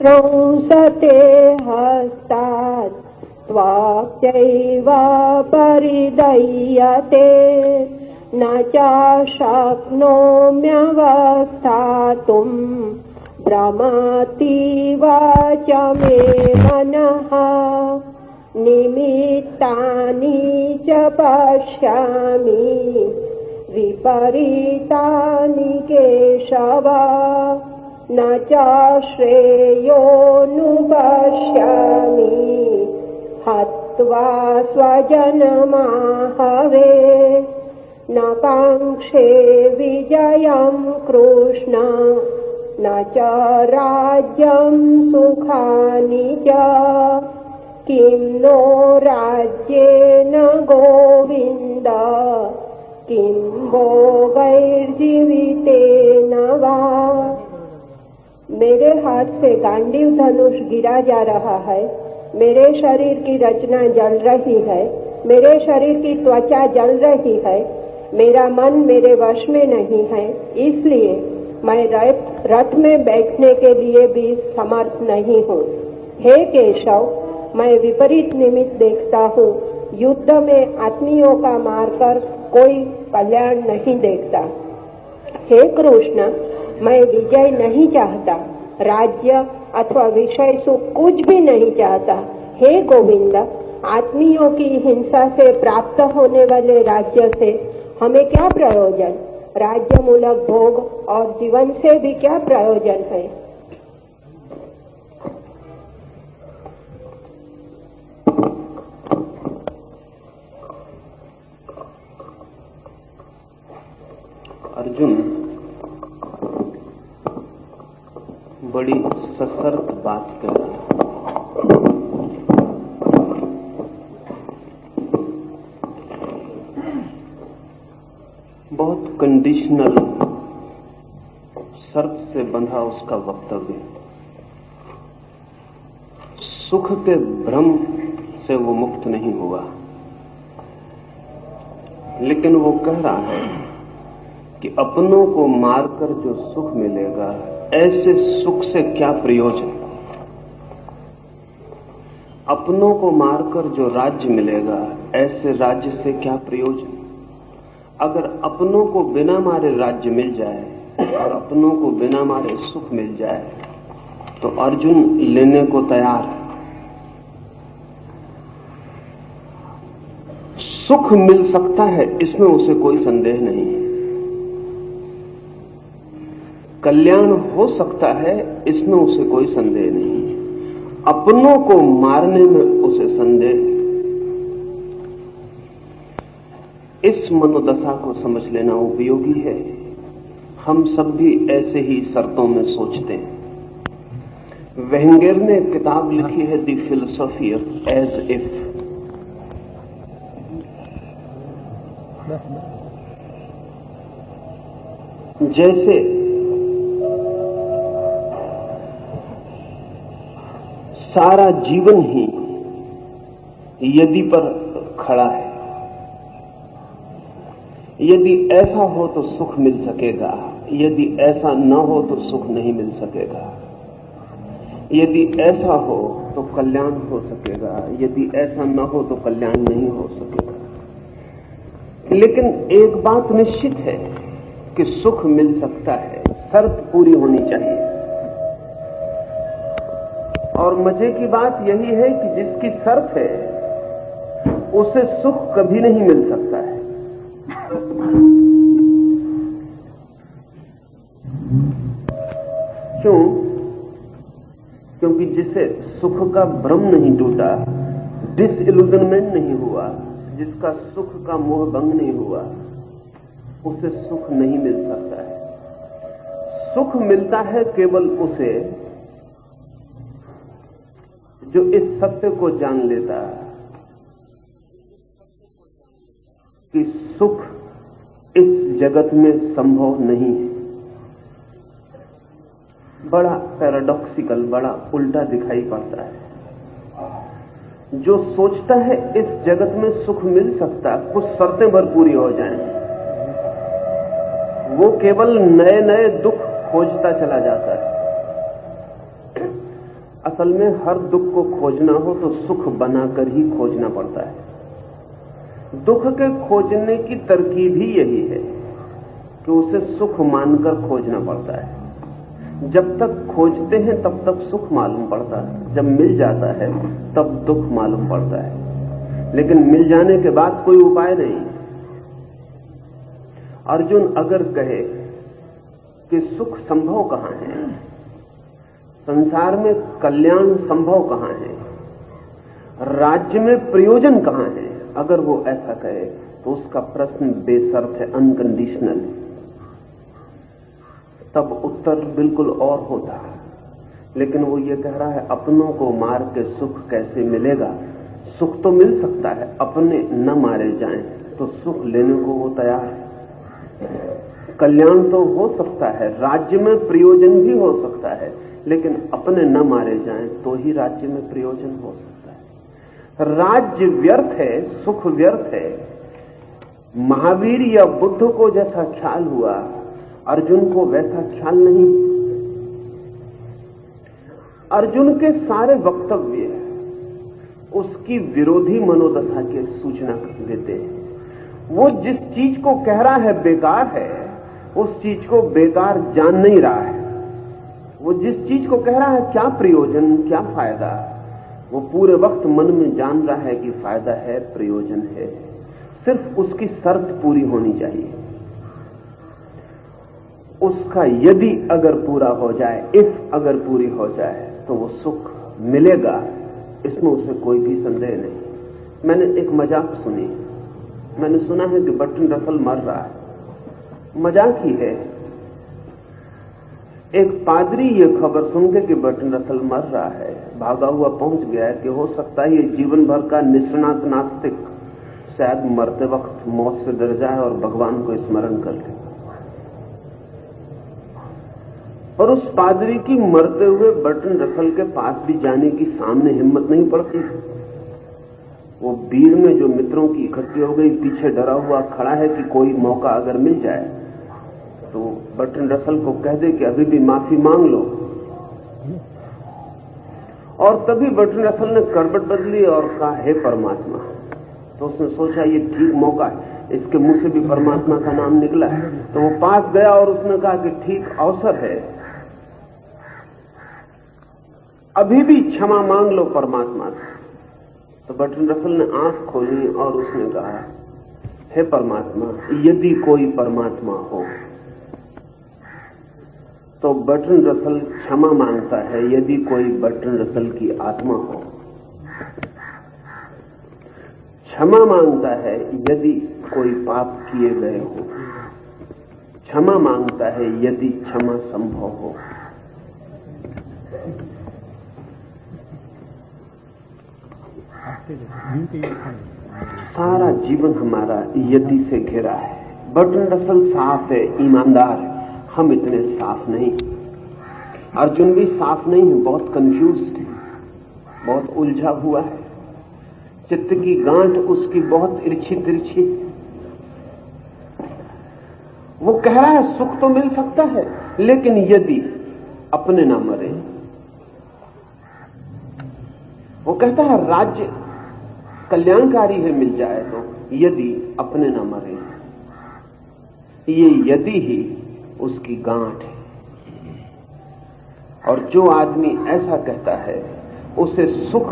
त्रंसते हस्तात् त्वाक्यैव परिदह्यते न चाशक्नोम्यवस्थातुं भ्रमतीव च मे मनः निमित्तानि च पश्यामि विपरीतानि केशव न च श्रेयोऽनुपश्यामि हत्वा स्वजनमाहवे न काङ्क्षे विजयं कृष्ण न च राज्यं सुखानि च किं नो राज्येन गोविन्द किं भोगैर्जीवितेन वा। मेरे हाथ से गांडीव धनुष गिरा जा रहा है, मेरे शरीर की रचना जल रही है, मेरे शरीर की त्वचा जल रही है, मेरा मन मेरे वश में नहीं है, इसलिए मैं रथ में बैठने के लिए भी समर्थ नहीं हूँ। हे केशव, मैं विपरीत निमित्त देखता हूँ, युद्ध में आत्मियों का मारकर कोई कल्याण नहीं देखता। हे कृष्ण, मैं विजय नहीं चाहता, राज्य अथवा विषय सुख कुछ भी नहीं चाहता। हे गोविंद, आत्मियों की हिंसा से प्राप्त होने वाले राज्य से हमें क्या प्रयोजन? राज्य मूलक भोग और जीवन से भी क्या प्रयोजन है? अर्जुन बड़ी सशर्त बात कह रहा है। बहुत कंडीशनल शर्त से बंधा उसका वक्तव्य। सुख के भ्रम से वो मुक्त नहीं हुआ, लेकिन वो कह रहा है कि अपनों को मारकर जो सुख मिलेगा, ऐसे सुख से क्या प्रयोजन? अपनों को मारकर जो राज्य मिलेगा, ऐसे राज्य से क्या प्रयोजन? अगर अपनों को बिना मारे राज्य मिल जाए और अपनों को बिना मारे सुख मिल जाए तो अर्जुन लेने को तैयार है। सुख मिल सकता है, इसमें उसे कोई संदेह नहीं है। कल्याण हो सकता है, इसमें उसे कोई संदेह नहीं है। अपनों को मारने में उसे संदेह है। इस मनोदशा को समझ लेना उपयोगी है। हम सब भी ऐसे ही शर्तों में सोचते हैं। वेंगर ने किताब लिखी है the philosophy of as if. जैसे सारा जीवन ही यदि पर खड़ा है, यदि ऐसा हो तो सुख मिल सकेगा, यदि ऐसा न हो तो सुख नहीं मिल सकेगा, यदि ऐसा हो तो कल्याण हो सकेगा, यदि ऐसा न हो तो कल्याण नहीं हो सकेगा। लेकिन एक बात निश्चित है कि सुख मिल सकता है, शर्त पूरी होनी चाहिए। और मजे की बात यही है कि जिसकी शर्त है उसे सुख कभी नहीं मिल सकता है। क्यों? क्योंकि जिसे सुख का भ्रम नहीं टूटा, डिसइल्यूजनमेंट नहीं हुआ, जिसका सुख का मोह भंग नहीं हुआ, उसे सुख नहीं मिल सकता है। सुख मिलता है केवल उसे जो इस सत्य को जान लेता कि सुख इस जगत में संभव नहीं है। बड़ा पैराडॉक्सिकल, बड़ा उल्टा दिखाई पड़ता है। जो सोचता है इस जगत में सुख मिल सकता, कुछ शर्तें भर पूरी हो जाएं, वो केवल नए नए दुख खोजता चला जाता है। असल में हर दुख को खोजना हो तो सुख बनाकर ही खोजना पड़ता है। दुख के खोजने की तरकीब ही यही है कि उसे सुख मानकर खोजना पड़ता है। जब तक खोजते हैं तब तक सुख मालूम पड़ता है, जब मिल जाता है तब दुख मालूम पड़ता है, लेकिन मिल जाने के बाद कोई उपाय नहीं। अर्जुन अगर कहे कि सुख संभव कहां है, संसार में कल्याण संभव कहां है, राज्य में प्रयोजन कहां है, अगर वो ऐसा कहे तो उसका प्रश्न बेशर्त है, अनकंडीशनल है। तब उत्तर बिल्कुल और होता है। लेकिन वो ये कह रहा है अपनों को मार के सुख कैसे मिलेगा। सुख तो मिल सकता है, अपने न मारे जाएं तो सुख लेने को वो तैयार है। कल्याण तो हो सकता है, राज्य में प्रयोजन भी हो सकता है, लेकिन अपने न मारे जाएं तो ही राज्य में प्रयोजन हो सकता है। राज्य व्यर्थ है, सुख व्यर्थ है। महावीर या बुद्ध को जैसा ख्याल हुआ, अर्जुन को वैसा ख्याल नहीं। अर्जुन के सारे वक्तव्य उसकी विरोधी मनोदशा की सूचना देते हैं। वो जिस चीज को कह रहा है बेकार है, उस चीज को बेकार जान नहीं रहा है। वो जिस चीज को कह रहा है क्या प्रयोजन, क्या फायदा, वो पूरे वक्त मन में जान रहा है कि फायदा है, प्रयोजन है। सिर्फ उसकी शर्त पूरी होनी चाहिए। उसका यदि अगर पूरा हो जाए, इफ अगर पूरी हो जाए, तो वो सुख मिलेगा, इसमें उसे कोई भी संदेह नहीं। मैंने एक मजाक सुनी। मैंने सुना है कि बर्ट्रैंड रसल मर रहा है। मजाक ही है। एक पादरी ये खबर सुन के कि बर्ट्रैंड रसल मर रहा है, भागा हुआ पहुंच गया है कि हो सकता है ये जीवन भर का निष्णात नास्तिक शायद मरते वक्त मौत से डर जाए और भगवान को स्मरण कर ले। और उस पादरी की मरते हुए बर्ट्रैंड रसल के पास भी जाने की सामने हिम्मत नहीं पड़ती। वो भीड़ में जो मित्रों की इकट्ठी हो गई, पीछे डरा हुआ खड़ा है कि कोई मौका अगर मिल जाए तो बर्ट्रैंड रसल को कह दे कि अभी भी माफी मांग लो। और तभी बर्ट्रैंड रसल ने करवट बदली और कहा, हे परमात्मा। तो उसने सोचा ये ठीक मौका है, इसके मुंह से भी परमात्मा का नाम निकला है। तो वो पास गया और उसने कहा कि ठीक अवसर है, अभी भी क्षमा मांग लो परमात्मा से। तो बर्ट्रैंड रसल ने आंख खोली और उसने कहा, हे परमात्मा, यदि कोई परमात्मा हो तो बर्ट्रैंड रसल क्षमा मांगता है, यदि कोई बर्ट्रैंड रसल की आत्मा हो। क्षमा मांगता है यदि कोई पाप किए गए हो। क्षमा मांगता है यदि क्षमा संभव हो। सारा जीवन हमारा यदि से घिरा है। बर्ट्रैंड रसल साफ है, ईमानदार है, हम इतने साफ नहीं। अर्जुन भी साफ नहीं है, बहुत कंफ्यूज्ड है, बहुत उलझा हुआ है। चित्त की गांठ उसकी बहुत इर्छी तिरछी। वो कह रहा है सुख तो मिल सकता है, लेकिन यदि अपने ना मरे। वो कहता है राज्य कल्याणकारी है, मिल जाए तो, यदि अपने ना मरे। ये यदि ही उसकी गांठ है। और जो आदमी ऐसा कहता है उसे सुख,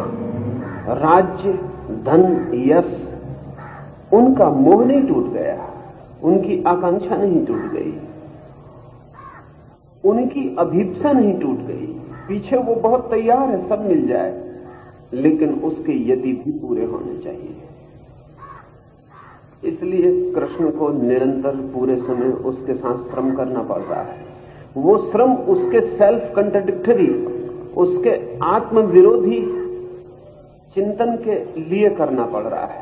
राज्य, धन, यश, उनका मोह नहीं टूट गया, उनकी आकांक्षा नहीं टूट गई, उनकी अभीप्सा नहीं टूट गई। पीछे वो बहुत तैयार है सब मिल जाए, लेकिन उसके यदि भी पूरे होने चाहिए। इसलिए कृष्ण को निरंतर पूरे समय उसके साथ श्रम करना पड़ रहा है। वो श्रम उसके सेल्फ कंट्राडिक्टरी, उसके आत्म विरोधी चिंतन के लिए करना पड़ रहा है,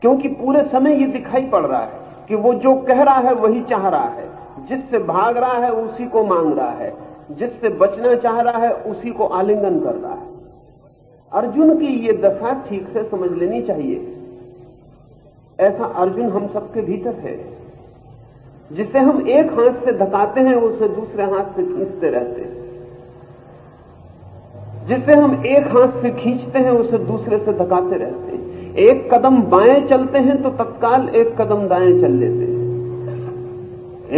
क्योंकि पूरे समय ये दिखाई पड़ रहा है कि वो जो कह रहा है वही चाह रहा है, जिससे भाग रहा है उसी को मांग रहा है, जिससे बचना चाह रहा है उसी को आलिंगन कर रहा है। अर्जुन की ये दशा ठीक से समझ लेनी चाहिए। ऐसा अर्जुन हम सबके भीतर है, जिसे हम एक हाथ से धकाते हैं उसे दूसरे हाथ से खींचते रहते हैं। जिसे हम एक हाथ से खींचते हैं उसे दूसरे से धकाते रहते हैं। एक कदम बाएं चलते हैं तो तत्काल एक कदम दाएं चल लेते हैं।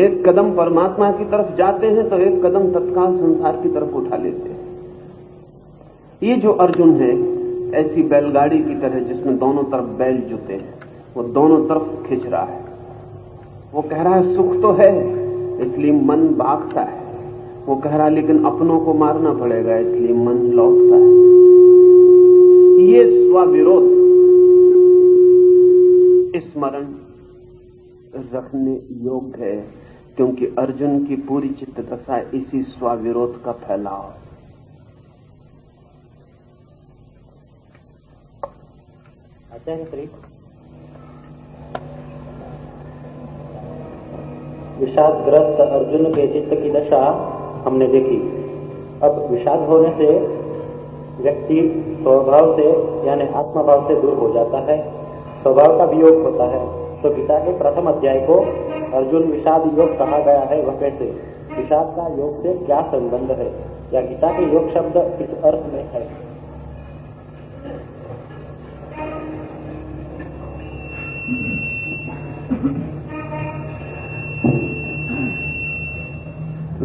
एक कदम परमात्मा की तरफ जाते हैं तो एक कदम तत्काल संसार की तरफ उठा लेते हैं। ये जो अर्जुन है ऐसी बैलगाड़ी की तरह जिसमें दोनों तरफ बैल जुते हैं, वो दोनों तरफ खींच रहा है। वो कह रहा है सुख तो है इसलिए मन भागता है। वो कह रहा है लेकिन अपनों को मारना पड़ेगा इसलिए मन लौटता है। ये स्वविरोध स्मरण रखने योग्य है, क्योंकि अर्जुन की पूरी चित्त दशा इसी स्वविरोध का फैलाव है। आचार्य श्री, विषादग्रस्त अर्जुन के चित्त की दशा हमने देखी। अब विषाद होने से व्यक्ति स्वभाव से यानी आत्मभाव से दूर हो जाता है, स्वभाव का वियोग होता है। तो गीता के प्रथम अध्याय को अर्जुन विषाद योग कहा गया है, वह कैसे? विषाद का योग से क्या संबंध है, या गीता के योग शब्द किस अर्थ में है?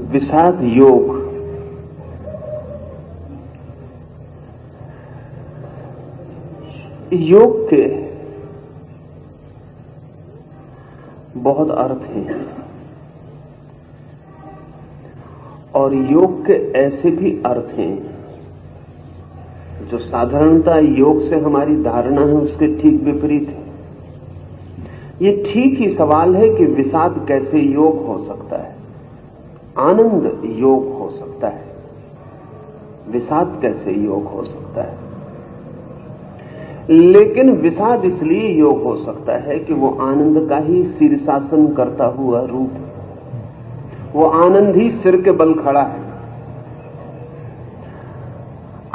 विषाद योग के बहुत अर्थ हैं और योग के ऐसे भी अर्थ हैं जो साधारणतः योग से हमारी धारणा है उसके ठीक विपरीत है। ये ठीक ही सवाल है कि विषाद कैसे योग हो सकता है, आनंद योग हो सकता है, विषाद कैसे योग हो सकता है। लेकिन विषाद इसलिए योग हो सकता है कि वो आनंद का ही शीर्षासन करता हुआ रूप है। वो आनंद ही सिर के बल खड़ा है।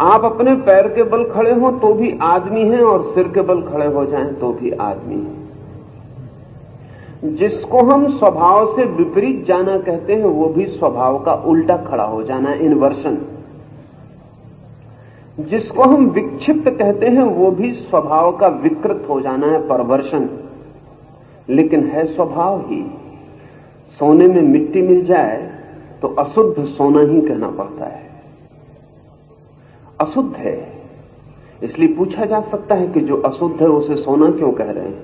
आप अपने पैर के बल खड़े हो तो भी आदमी हैं और सिर के बल खड़े हो जाएं तो भी आदमी हैं। जिसको हम स्वभाव से विपरीत जाना कहते हैं वो भी स्वभाव का उल्टा खड़ा हो जाना, इन्वर्शन। जिसको हम विक्षिप्त कहते हैं वो भी स्वभाव का विकृत हो जाना है, परवर्शन। लेकिन है स्वभाव ही। सोने में मिट्टी मिल जाए तो अशुद्ध सोना ही कहना पड़ता है, अशुद्ध है। इसलिए पूछा जा सकता है कि जो अशुद्ध है उसे सोना क्यों कह रहे हैं,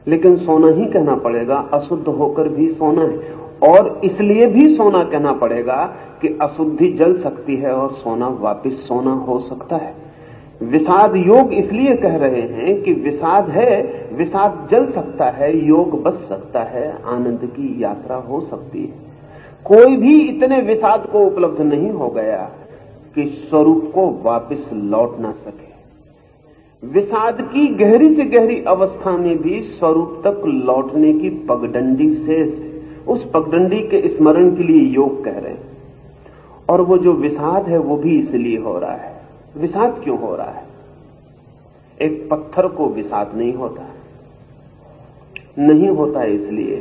लेकिन सोना ही कहना पड़ेगा, अशुद्ध होकर भी सोना है। और इसलिए भी सोना कहना पड़ेगा कि अशुद्धि जल सकती है और सोना वापस सोना हो सकता है। विषाद योग इसलिए कह रहे हैं कि विषाद है, विषाद जल सकता है, योग बच सकता है, आनंद की यात्रा हो सकती है। कोई भी इतने विषाद को उपलब्ध नहीं हो गया कि स्वरूप को वापस लौट ना सके। विषाद की गहरी से गहरी अवस्था में भी स्वरूप तक लौटने की पगडंडी शेष है। उस पगडंडी के स्मरण के लिए योग कह रहे हैं। और वो जो विषाद है वो भी इसलिए हो रहा है। विषाद क्यों हो रहा है? एक पत्थर को विषाद नहीं होता, नहीं होता इसलिए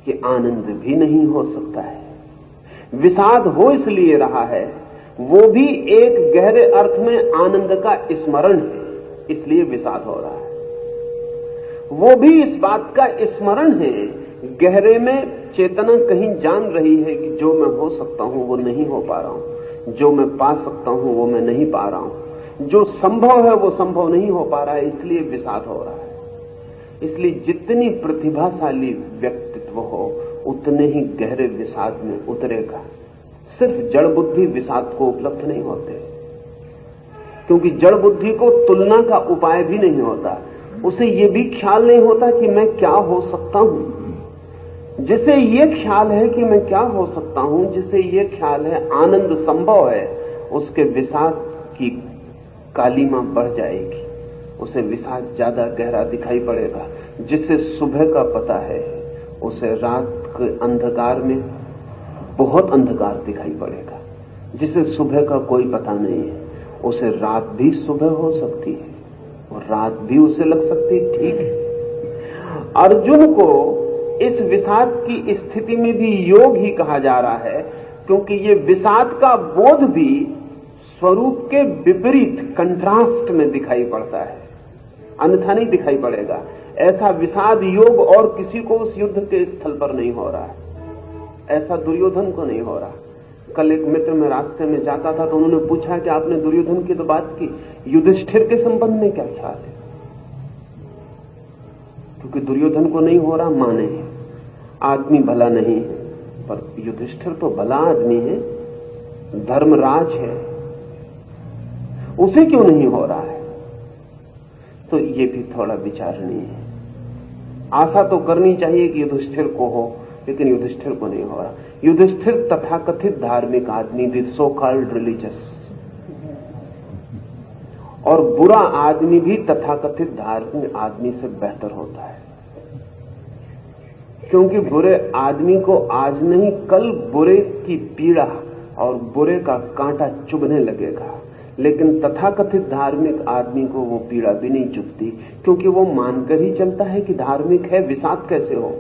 कि आनंद भी नहीं हो सकता है। विषाद हो इसलिए रहा है, वो भी एक गहरे अर्थ में आनंद का स्मरण है, इसलिए विषाद हो रहा है। वो भी इस बात का स्मरण है, गहरे में चेतना कहीं जान रही है कि जो मैं हो सकता हूं वो नहीं हो पा रहा हूं, जो मैं पा सकता हूं वो मैं नहीं पा रहा हूं, जो संभव है वो संभव नहीं हो पा रहा है, इसलिए विषाद हो रहा है। इसलिए जितनी प्रतिभाशाली व्यक्तित्व हो उतने ही गहरे विषाद में उतरेगा। सिर्फ जड़ बुद्धि विषाद को उपलब्ध नहीं होते, क्योंकि जड़ बुद्धि को तुलना का उपाय भी नहीं होता। उसे ये भी ख्याल नहीं होता कि मैं क्या हो सकता हूं। जिसे ये ख्याल है कि मैं क्या हो सकता हूं, जिसे ये ख्याल है आनंद संभव है, उसके विषाद की कालीमा बढ़ जाएगी, उसे विषाद ज्यादा गहरा दिखाई पड़ेगा। जिसे सुबह का पता है उसे रात के अंधकार में बहुत अंधकार दिखाई पड़ेगा। जिसे सुबह का कोई पता नहीं है उसे रात भी सुबह हो सकती है और रात भी उसे लग सकती है। ठीक है, अर्जुन को इस विषाद की स्थिति में भी योग ही कहा जा रहा है, क्योंकि ये विषाद का बोध भी स्वरूप के विपरीत कंट्रास्ट में दिखाई पड़ता है, अन्यथा नहीं दिखाई पड़ेगा। ऐसा विषाद योग और किसी को उस युद्ध के स्थल पर नहीं हो रहा है, ऐसा दुर्योधन को नहीं हो रहा। कल एक मित्र में रास्ते में जाता था तो उन्होंने पूछा कि आपने दुर्योधन की तो बात की, युधिष्ठिर के संबंध में क्या ख्याल है? क्योंकि दुर्योधन को नहीं हो रहा, माने आदमी भला नहीं है, पर युधिष्ठिर तो भला आदमी है, धर्मराज है, उसे क्यों नहीं हो रहा है? तो ये भी थोड़ा विचारणीय है। आशा तो करनी चाहिए कि युधिष्ठिर को हो, लेकिन युधिष्ठिर को नहीं हो रहा। युधिष्ठिर तथाकथित धार्मिक आदमी, दी सो कॉल्ड रिलीजियस, और बुरा आदमी भी तथाकथित धार्मिक आदमी से बेहतर होता है, क्योंकि बुरे आदमी को आज नहीं कल बुरे की पीड़ा और बुरे का कांटा चुभने लगेगा, लेकिन तथाकथित धार्मिक आदमी को वो पीड़ा भी नहीं चुभती, क्योंकि वो मानकर ही चलता है कि धार्मिक है, विषाद कैसे हो।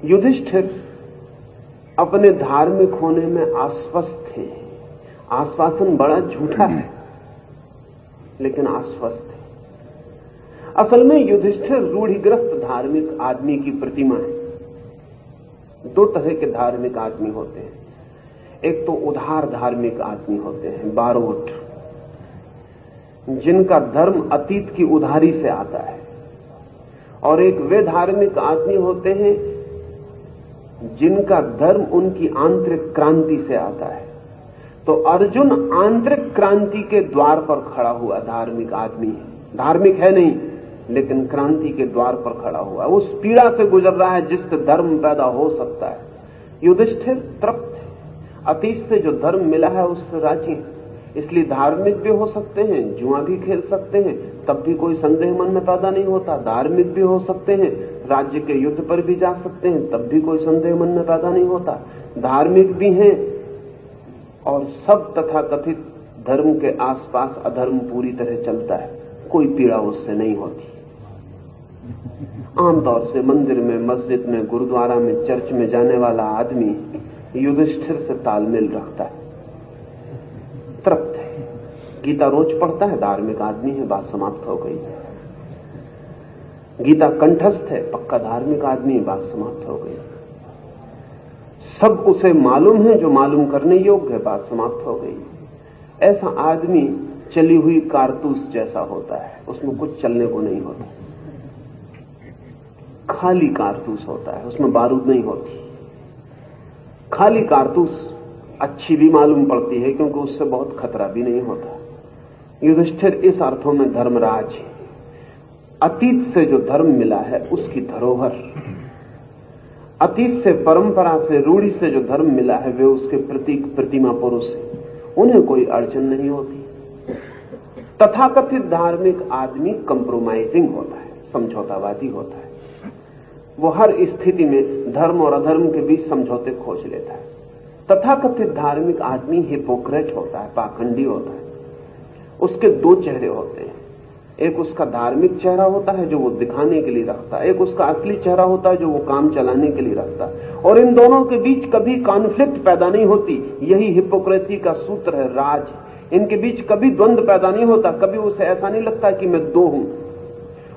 युधिष्ठिर अपने धार्मिक होने में आश्वस्त है, आश्वासन बड़ा झूठा है लेकिन आश्वस्त है। असल में युधिष्ठिर रूढ़िग्रस्त धार्मिक आदमी की प्रतिमा है। दो तरह के धार्मिक आदमी होते हैं, एक तो उदार धार्मिक आदमी होते हैं, बारोट, जिनका धर्म अतीत की उधारी से आता है, और एक वे धार्मिक आदमी होते हैं जिनका धर्म उनकी आंतरिक क्रांति से आता है। तो अर्जुन आंतरिक क्रांति के द्वार पर खड़ा हुआ धार्मिक आदमी है, धार्मिक है नहीं लेकिन क्रांति के द्वार पर खड़ा हुआ, उस पीड़ा से गुजर रहा है जिससे धर्म पैदा हो सकता है। युधिष्ठिर तृप्त है, अतीत से जो धर्म मिला है उससे राजी है, इसलिए धार्मिक भी हो सकते हैं, जुआ भी खेल सकते हैं, तब भी कोई संदेह मन में पैदा नहीं होता। धार्मिक भी हो सकते हैं, राज्य के युद्ध पर भी जा सकते हैं, तब भी कोई संदेह मन में पैदा नहीं होता। धार्मिक भी हैं और सब तथाकथित धर्म के आसपास अधर्म पूरी तरह चलता है, कोई पीड़ा उससे नहीं होती। आमतौर से मंदिर में, मस्जिद में, गुरुद्वारा में, चर्च में जाने वाला आदमी युधिष्ठिर से तालमेल रखता है, तृप्त है, गीता रोज पढ़ता है, धार्मिक आदमी है, बात समाप्त हो गई। गीता कंठस्थ है, पक्का धार्मिक आदमी है, बात समाप्त हो गई। सब उसे मालूम है जो मालूम करने योग्य है, बात समाप्त हो गई। ऐसा आदमी चली हुई कारतूस जैसा होता है, उसमें कुछ चलने को नहीं होता, खाली कारतूस होता है, उसमें बारूद नहीं होती। खाली कारतूस अच्छी भी मालूम पड़ती है क्योंकि उससे बहुत खतरा भी नहीं होता। युधिष्ठिर इस अर्थों में धर्मराज है, अतीत से जो धर्म मिला है उसकी धरोहर, अतीत से, परंपरा से, रूढ़ी से जो धर्म मिला है वे उसके प्रतीक, प्रतिमा पुरुष है, उन्हें कोई अड़चन नहीं होती। तथाकथित धार्मिक आदमी कंप्रोमाइजिंग होता है, समझौतावादी होता है, वो हर स्थिति में धर्म और अधर्म के बीच समझौते खोज लेता है। तथाकथित धार्मिक आदमी हिपोक्रेट होता है, पाखंडी होता है। उसके दो चेहरे होते हैं, एक उसका धार्मिक चेहरा होता है जो वो दिखाने के लिए रखता है, एक उसका असली चेहरा होता है जो वो काम चलाने के लिए रखता है, और इन दोनों के बीच कभी कॉन्फ्लिक्ट पैदा नहीं होती। यही हिपोक्रेसी का सूत्र है, राज। इनके बीच कभी द्वंद्व पैदा नहीं होता, कभी उसे ऐसा नहीं लगता कि मैं दो हूं।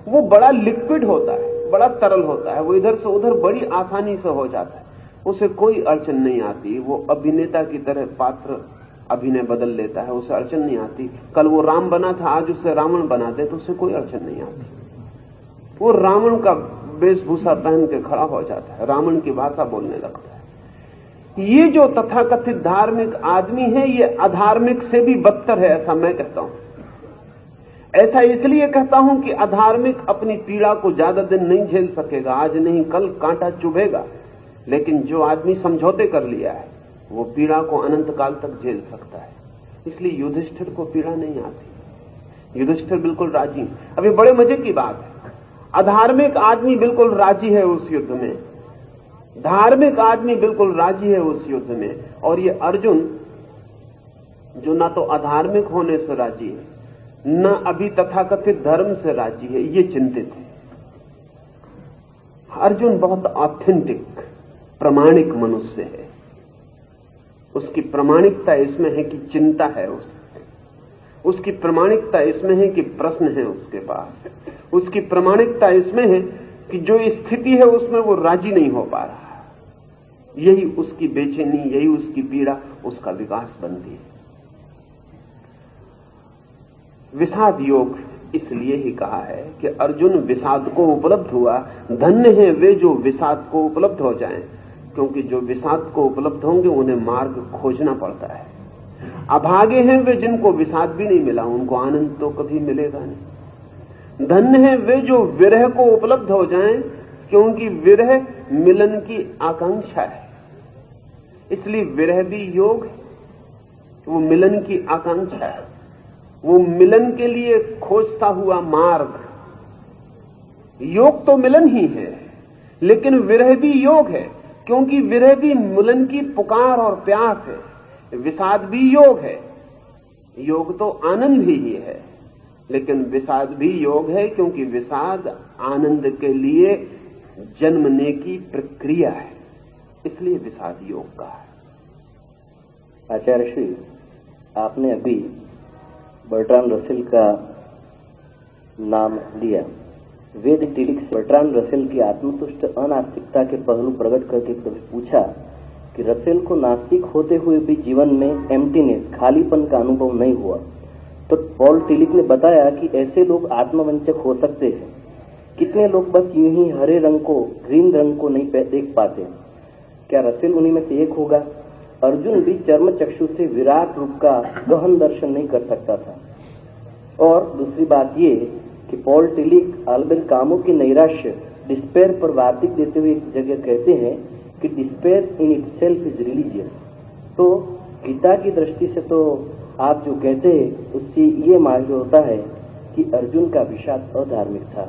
वो बड़ा लिक्विड होता है, बड़ा तरल होता है, वो इधर से उधर बड़ी आसानी से हो जाता है, उसे कोई अड़चन नहीं आती। वो अभिनेता की तरह पात्र अभिनय बदल लेता है, उसे अड़चन नहीं आती। कल वो राम बना था, आज उसे रावण बना दे तो उसे कोई अड़चन नहीं आती। वो रावण का वेशभूषा पहन के खड़ा हो जाता है, रावण की भाषा बोलने लगता है। ये जो तथाकथित धार्मिक आदमी है ये अधार्मिक से भी बदतर है, ऐसा मैं कहता हूं। ऐसा इसलिए कहता हूं कि अधार्मिक अपनी पीड़ा को ज्यादा दिन नहीं झेल सकेगा, आज नहीं कल कांटा चुभेगा, लेकिन जो आदमी समझौते कर लिया है वो पीड़ा को अनंत काल तक झेल सकता है। इसलिए युधिष्ठिर को पीड़ा नहीं आती, युधिष्ठिर बिल्कुल राजी। अभी बड़े मजे की बात है, अधार्मिक आदमी बिल्कुल राजी है उस युद्ध में, धार्मिक आदमी बिल्कुल राजी है उस युद्ध में। और ये अर्जुन जो ना तो अधार्मिक होने से राजी है, न अभी तथाकथित धर्म से राजी है, ये चिंतित है। अर्जुन बहुत ऑथेंटिक, प्रामाणिक मनुष्य है, उसकी प्रामाणिकता इसमें है कि चिंता है उसकी प्रामाणिकता इसमें है कि प्रश्न है उसके पास, उसकी प्रामाणिकता इसमें है कि जो स्थिति है उसमें वो राजी नहीं हो पा रहा। यही उसकी बेचैनी, यही उसकी पीड़ा, उसका विकास बनती है। विषाद योग इसलिए ही कहा है कि अर्जुन विषाद को उपलब्ध हुआ। धन्य है वे जो विषाद को उपलब्ध हो जाएं, क्योंकि जो विषाद को उपलब्ध होंगे उन्हें मार्ग खोजना पड़ता है। अभागे हैं वे जिनको विषाद भी नहीं मिला, उनको आनंद तो कभी मिलेगा नहीं। धन्य है वे जो विरह को उपलब्ध हो जाएं, क्योंकि विरह मिलन की आकांक्षा है। इसलिए विरह भी योग है, वो मिलन की आकांक्षा है, वो मिलन के लिए खोजता हुआ मार्ग। योग तो मिलन ही है, लेकिन विरह भी योग है, क्योंकि विरह भी मिलन की पुकार और प्यास है। विषाद भी योग है, योग तो आनंद ही है, लेकिन विषाद भी योग है, क्योंकि विषाद आनंद के लिए जन्मने की प्रक्रिया है, इसलिए विषाद योग का है। आचार्य श्री, आपने अभी बर्ट्रांड रसेल का नाम लिया। वेद टिलिक से बर्ट्रांड रसेल की आत्मतुष्ट अनास्तिकता के पहलू प्रकट करके कभी पूछा कि रसेल को नास्तिक होते हुए भी जीवन में एम्प्टीनेस, खालीपन का अनुभव नहीं हुआ, तो पॉल टिलिक ने बताया कि ऐसे लोग आत्मवंचक हो सकते हैं। कितने लोग बस यूं ही हरे रंग को, ग्रीन रंग को नहीं देख पाते। क्या रसेल उन्हीं में से एक होगा? अर्जुन भी चर्म चक्षु से विराट रूप का गहन दर्शन नहीं कर सकता था। और दूसरी बात ये कि पॉल टिलिक अल्बर्ट कामू की नैराश्य, डिस्पेयर पर वार्तिक देते हुए एक जगह कहते हैं कि despair in itself is religious. तो गीता की दृष्टि से तो आप जो कहते हैं उससे ये मालूम होता है कि अर्जुन का विषाद अधार्मिक था।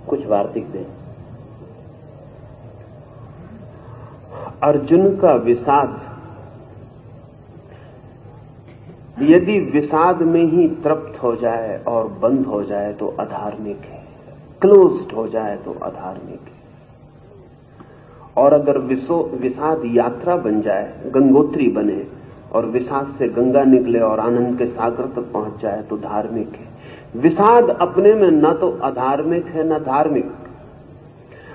कुछ वार्तिक दें। अर्जुन का विषाद यदि विषाद में ही तृप्त हो जाए और बंद हो जाए तो अधार्मिक है, क्लोज्ड हो जाए तो अधार्मिक है। और अगर विषाद यात्रा बन जाए, गंगोत्री बने और विषाद से गंगा निकले और आनंद के सागर तक पहुंच जाए तो धार्मिक है। विषाद अपने में न तो अधार्मिक है न धार्मिक।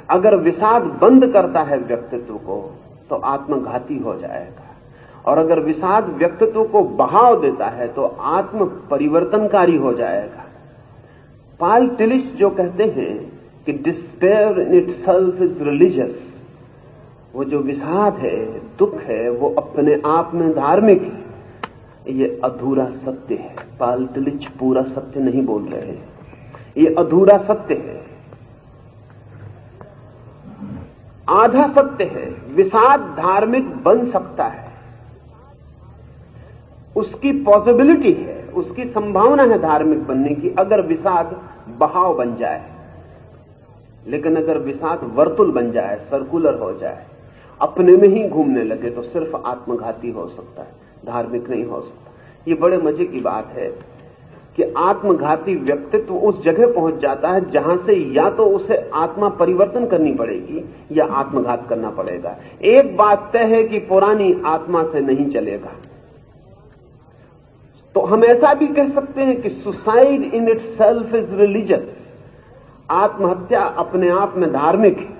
अगर विषाद बंद करता है व्यक्तित्व को तो आत्मघाती हो जाएगा, और अगर विषाद व्यक्तित्व को बहाव देता है तो आत्म परिवर्तनकारी हो जाएगा। पॉल टिलिच जो कहते हैं कि despair in itself is religious, वो जो विषाद है, दुख है, वो अपने आप में धार्मिक है, ये अधूरा सत्य है। पॉल टिलिच पूरा सत्य नहीं बोल रहे हैं, ये अधूरा सत्य है, आधा सत्य है। विषाद धार्मिक बन सकता है, उसकी पॉसिबिलिटी है, उसकी संभावना है धार्मिक बनने की, अगर विषाद बहाव बन जाए। लेकिन अगर विषाद वर्तुल बन जाए, सर्कुलर हो जाए, अपने में ही घूमने लगे तो सिर्फ आत्मघाती हो सकता है, धार्मिक नहीं हो सकता। ये बड़े मजे की बात है कि आत्मघाती व्यक्तित्व उस जगह पहुंच जाता है जहां से या तो उसे आत्मा परिवर्तन करनी पड़ेगी या आत्मघात करना पड़ेगा। एक बात तय है कि पुरानी आत्मा से नहीं चलेगा। तो हम ऐसा भी कह सकते हैं कि suicide in itself is religious, आत्महत्या अपने आप में धार्मिक है,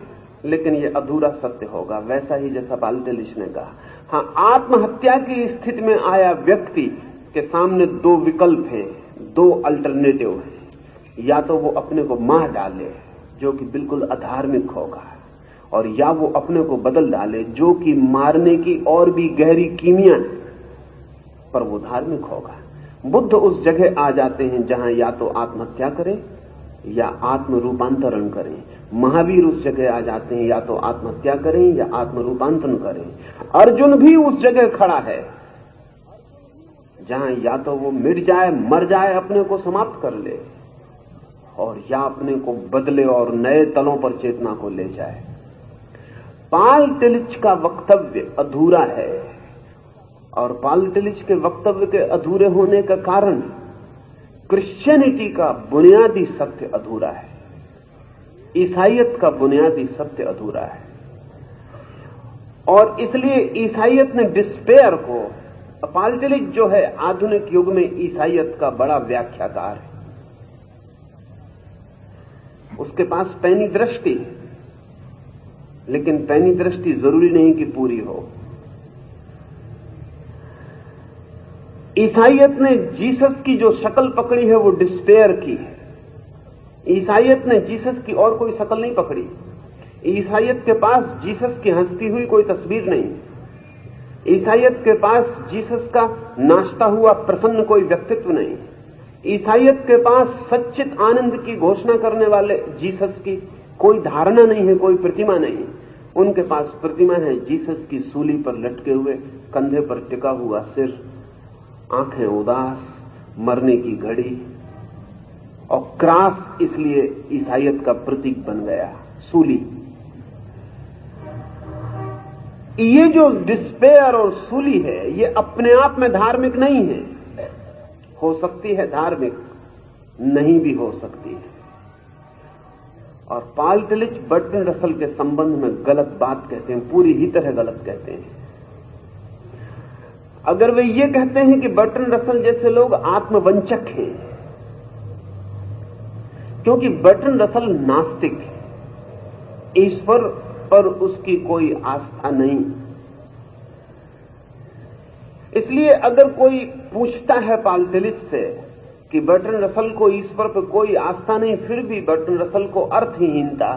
लेकिन यह अधूरा सत्य होगा, वैसा ही जैसा पॉल टिलिच ने कहा। हाँ, आत्महत्या की स्थिति में आया व्यक्ति के सामने दो विकल्प हैं, दो अल्टरनेटिव हैं। या तो वो अपने को मार डाले, जो कि बिल्कुल अधार्मिक होगा, और या वो अपने को बदल डाले, जो कि मारने की और भी गहरी कीमिया है, पर वो धार्मिक होगा। बुद्ध उस जगह आ जाते हैं जहां या तो आत्महत्या करें या आत्म रूपांतरण करें। महावीर उस जगह आ जाते हैं या तो आत्महत्या करें या आत्म रूपांतरण करें। अर्जुन भी उस जगह खड़ा है जहां या तो वो मिट जाए, मर जाए, अपने को समाप्त कर ले, और या अपने को बदले और नए तलों पर चेतना को ले जाए। पॉल टिलिच का वक्तव्य अधूरा है, और पॉल टिलिच के वक्तव्य के अधूरे होने का कारण क्रिश्चियनिटी का बुनियादी सत्य अधूरा है, ईसाईयत का बुनियादी सत्य अधूरा है। और इसलिए ईसाइयत ने डिस्पेयर को, पॉल टिलिच जो है आधुनिक युग में ईसाइयत का बड़ा व्याख्याकार है, उसके पास पैनी दृष्टि है, लेकिन पैनी दृष्टि जरूरी नहीं कि पूरी हो। ईसाइयत ने जीसस की जो शक्ल पकड़ी है वो डिस्पेयर की है। ईसाइयत ने जीसस की और कोई शक्ल नहीं पकड़ी। ईसाइयत के पास जीसस की हंसती हुई कोई तस्वीर नहीं। ईसाइयत के पास जीसस का नाचता हुआ प्रसन्न कोई व्यक्तित्व नहीं। ईसाइयत के पास सच्चित आनंद की घोषणा करने वाले जीसस की कोई धारणा नहीं है, कोई प्रतिमा नहीं। उनके पास प्रतिमा है जीसस की सूली पर लटके हुए, कंधे पर टिका हुआ सिर, आंखें उदास, मरने की घड़ी, और क्रॉस इसलिए ईसाइयत का प्रतीक बन गया, सूली। ये जो डिस्पेयर और सूली है ये अपने आप में धार्मिक नहीं है। हो सकती है धार्मिक, नहीं भी हो सकती है। और पॉल टिलिच बर्ट्रैंड रसल के संबंध में गलत बात कहते हैं, पूरी ही तरह गलत कहते हैं। अगर वे ये कहते हैं कि बर्ट्रैंड रसल जैसे लोग आत्मवंचक हैं, क्योंकि बर्ट्रैंड रसल नास्तिक है, ईश्वर पर उसकी कोई आस्था नहीं। इसलिए अगर कोई पूछता है पॉल टिलिच से कि बर्ट्रैंड रसल को ईश्वर पर कोई आस्था नहीं, फिर भी बर्ट्रैंड रसल को अर्थहीनता,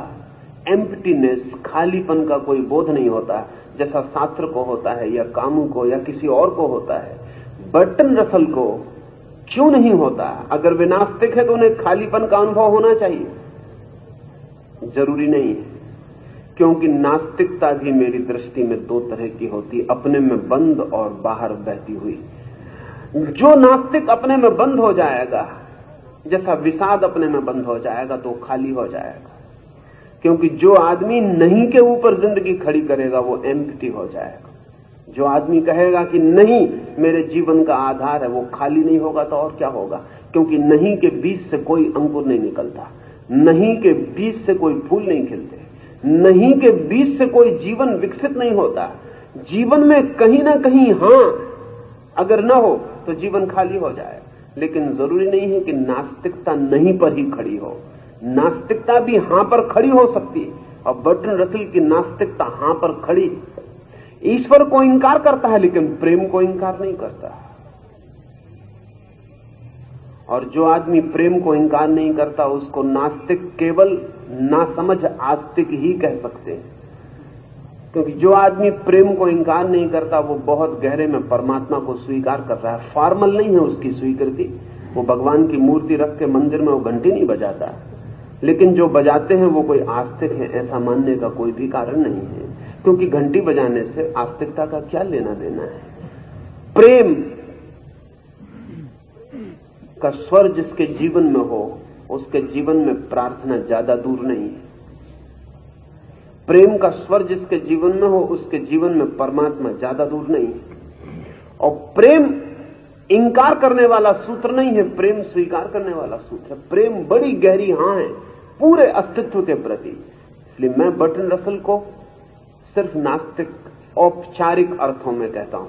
एम्प्टीनेस, खालीपन का कोई बोध नहीं होता, जैसा शास्त्र को होता है या कामू को या किसी और को होता है। बर्ट्रैंड रसल को क्यों नहीं होता? अगर वे नास्तिक है तो उन्हें खालीपन का अनुभव होना चाहिए। जरूरी नहीं है, क्योंकि नास्तिकता भी मेरी दृष्टि में दो तरह की होती, अपने में बंद और बाहर बहती हुई। जो नास्तिक अपने में बंद हो जाएगा, जैसा विषाद अपने में बंद हो जाएगा, तो खाली हो जाएगा। क्योंकि जो आदमी नहीं के ऊपर जिंदगी खड़ी करेगा वो एम्प्टी हो जाएगा। जो आदमी कहेगा कि नहीं मेरे जीवन का आधार है, वो खाली नहीं होगा तो और क्या होगा? क्योंकि नहीं के बीज से कोई अंकुर नहीं निकलता, नहीं के बीज से कोई फूल नहीं खिलते, नहीं के बीज से कोई जीवन विकसित नहीं होता। जीवन में कहीं ना कहीं हां अगर न हो तो जीवन खाली हो जाए। लेकिन जरूरी नहीं है कि नास्तिकता नहीं पर ही खड़ी हो, नास्तिकता भी हां पर खड़ी हो सकती है। और बर्ट्रैंड रसल की नास्तिकता हां पर खड़ी, ईश्वर को इंकार करता है लेकिन प्रेम को इंकार नहीं करता। और जो आदमी प्रेम को इंकार नहीं करता उसको नास्तिक केवल नासमझ आस्तिक ही कह सकते हैं। क्योंकि जो आदमी प्रेम को इंकार नहीं करता वो बहुत गहरे में परमात्मा को स्वीकार कर रहा है। फॉर्मल नहीं है उसकी स्वीकृति, वो भगवान की मूर्ति रख के मंदिर में वो घंटी नहीं बजाता, लेकिन जो बजाते हैं वो कोई आस्तिक है ऐसा मानने का कोई भी कारण नहीं है। क्योंकि घंटी बजाने से आस्तिकता का क्या लेना देना है? प्रेम का स्वर जिसके जीवन में हो उसके जीवन में प्रार्थना ज्यादा दूर नहीं है। प्रेम का स्वर जिसके जीवन में हो उसके जीवन में परमात्मा ज्यादा दूर नहीं है। और प्रेम इंकार करने वाला सूत्र नहीं है, प्रेम स्वीकार करने वाला सूत्र है। प्रेम बड़ी गहरी हां है पूरे अस्तित्व के प्रति। इसलिए मैं बर्ट्रैंड रसल को सिर्फ नास्तिक औपचारिक अर्थों में कहता हूं।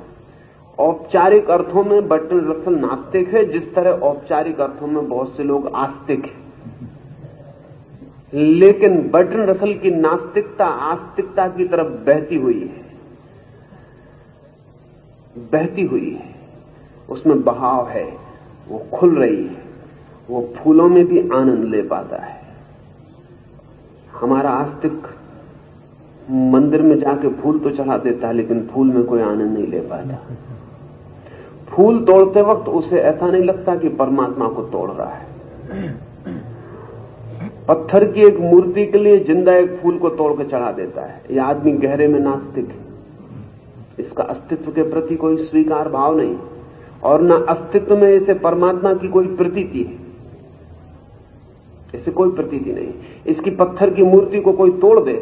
औपचारिक अर्थों में बर्ट्रैंड रसल नास्तिक है, जिस तरह औपचारिक अर्थों में बहुत से लोग आस्तिक हैं। लेकिन बर्ट्रैंड रसल की नास्तिकता आस्तिकता की तरफ बहती हुई है, बहती हुई है, उसमें बहाव है, वो खुल रही है, वो फूलों में भी आनंद ले पाता है। हमारा आस्तिक मंदिर में जाके फूल तो चढ़ा देता है लेकिन फूल में कोई आनंद नहीं ले पाता। फूल तोड़ते वक्त उसे ऐसा नहीं लगता कि परमात्मा को तोड़ रहा है। पत्थर की एक मूर्ति के लिए जिंदा एक फूल को तोड़ के चढ़ा देता है। यह आदमी गहरे में नास्तिक है, इसका अस्तित्व के प्रति कोई स्वीकार भाव नहीं और न अस्तित्व में इसे परमात्मा की कोई प्रतीति है, इसे कोई प्रतीति नहीं। इसकी पत्थर की मूर्ति को कोई तोड़ दे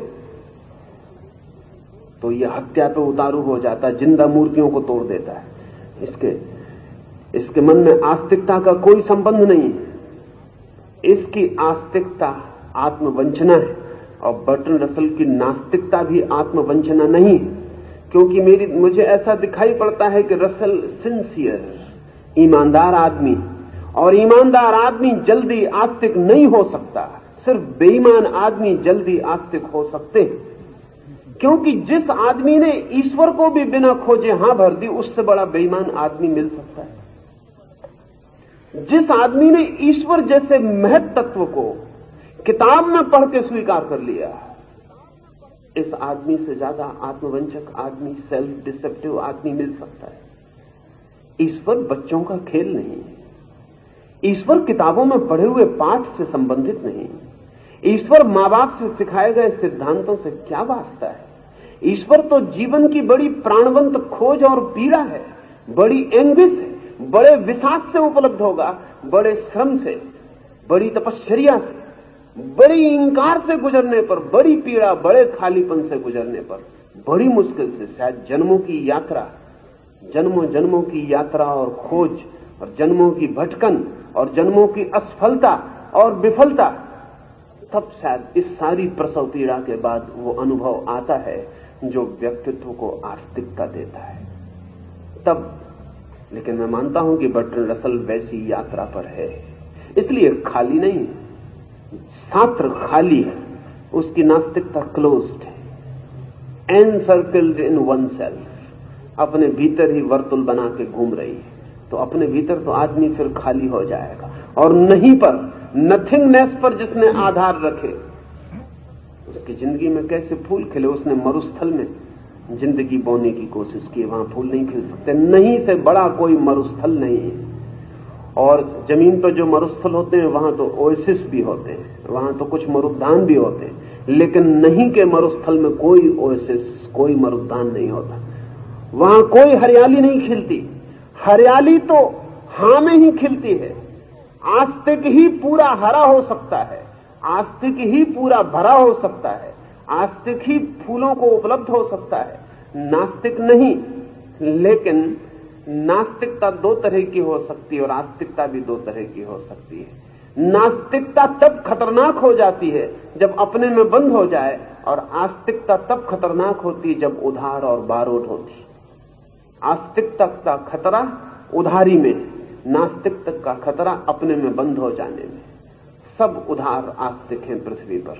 तो यह हत्या पे उतारू हो जाता है, जिंदा मूर्तियों को तोड़ देता है। इसके मन में आस्तिकता का कोई संबंध नहीं है। इसकी आस्तिकता आत्मवंचना है और बर्ट्रैंड रसल की नास्तिकता भी आत्मवंचना नहीं है। क्योंकि मुझे ऐसा दिखाई पड़ता है कि रसल सिंसियर, ईमानदार आदमी, और ईमानदार आदमी जल्दी आस्तिक नहीं हो सकता। सिर्फ बेईमान आदमी जल्दी आस्तिक हो सकते हैं, क्योंकि जिस आदमी ने ईश्वर को भी बिना खोजे हां भर दी, उससे बड़ा बेईमान आदमी मिल सकता है। जिस आदमी ने ईश्वर जैसे महत तत्व को किताब में पढ़ के स्वीकार कर लिया, इस आदमी से ज्यादा आत्मवंचक आदमी, सेल्फ डिसेप्टिव आदमी मिल सकता है। ईश्वर बच्चों का खेल नहीं है। ईश्वर किताबों में पढ़े हुए पाठ से संबंधित नहीं। ईश्वर मां बाप से सिखाए गए सिद्धांतों से क्या वास्ता है। ईश्वर तो जीवन की बड़ी प्राणवंत खोज और पीड़ा है, बड़ी एंग्विश है, बड़े विषाद से उपलब्ध होगा, बड़े श्रम से, बड़ी तपश्चर्या से, बड़ी इंकार से गुजरने पर, बड़ी पीड़ा, बड़े खालीपन से गुजरने पर, बड़ी मुश्किल से, शायद जन्मों की यात्रा, जन्मों जन्मों की यात्रा और खोज, और जन्मों की भटकन, और जन्मों की असफलता और विफलता, तब शायद इस सारी प्रसव पीड़ा के बाद वो अनुभव आता है जो व्यक्तित्व को आस्तिकता देता है। तब, लेकिन मैं मानता हूं कि बर्ट्रैंड रसल वैसी यात्रा पर है, इसलिए खाली नहीं, छात्र खाली है, उसकी नास्तिकता क्लोज्ड है, एनसर्कल्ड इन वन सेल्फ, अपने भीतर ही वर्तुल बना के घूम रही है। तो अपने भीतर तो आदमी फिर खाली हो जाएगा, और नहीं पर, नथिंगनेस पर जिसने आधार रखे, उसकी जिंदगी में कैसे फूल खिले। उसने मरुस्थल में जिंदगी बोने की कोशिश की, वहां फूल नहीं खिल सकते। नहीं से बड़ा कोई मरुस्थल नहीं है। और जमीन पर जो मरुस्थल होते हैं वहां तो ओएसिस भी होते हैं, वहां तो कुछ मरुद्यान भी होते हैं, लेकिन नहीं के मरुस्थल में कोई ओएसिस, कोई मरुद्यान नहीं होता। वहां कोई हरियाली नहीं खिलती। हरियाली तो हां में ही खिलती है। आस्तिक ही पूरा हरा हो सकता है, आस्तिक ही पूरा भरा हो सकता है, आस्तिक ही फूलों को उपलब्ध हो सकता है, नास्तिक नहीं। लेकिन नास्तिकता दो तरह की हो सकती है और आस्तिकता भी दो तरह की हो सकती है। नास्तिकता तब खतरनाक हो जाती है जब अपने में बंद हो जाए, और आस्तिकता तब खतरनाक होती है जब उधार और बारोट होती। आस्तिकता का खतरा उधारी में, नास्तिकता का खतरा अपने में बंद हो जाने में। सब उधार आस्तिक हैं पृथ्वी पर।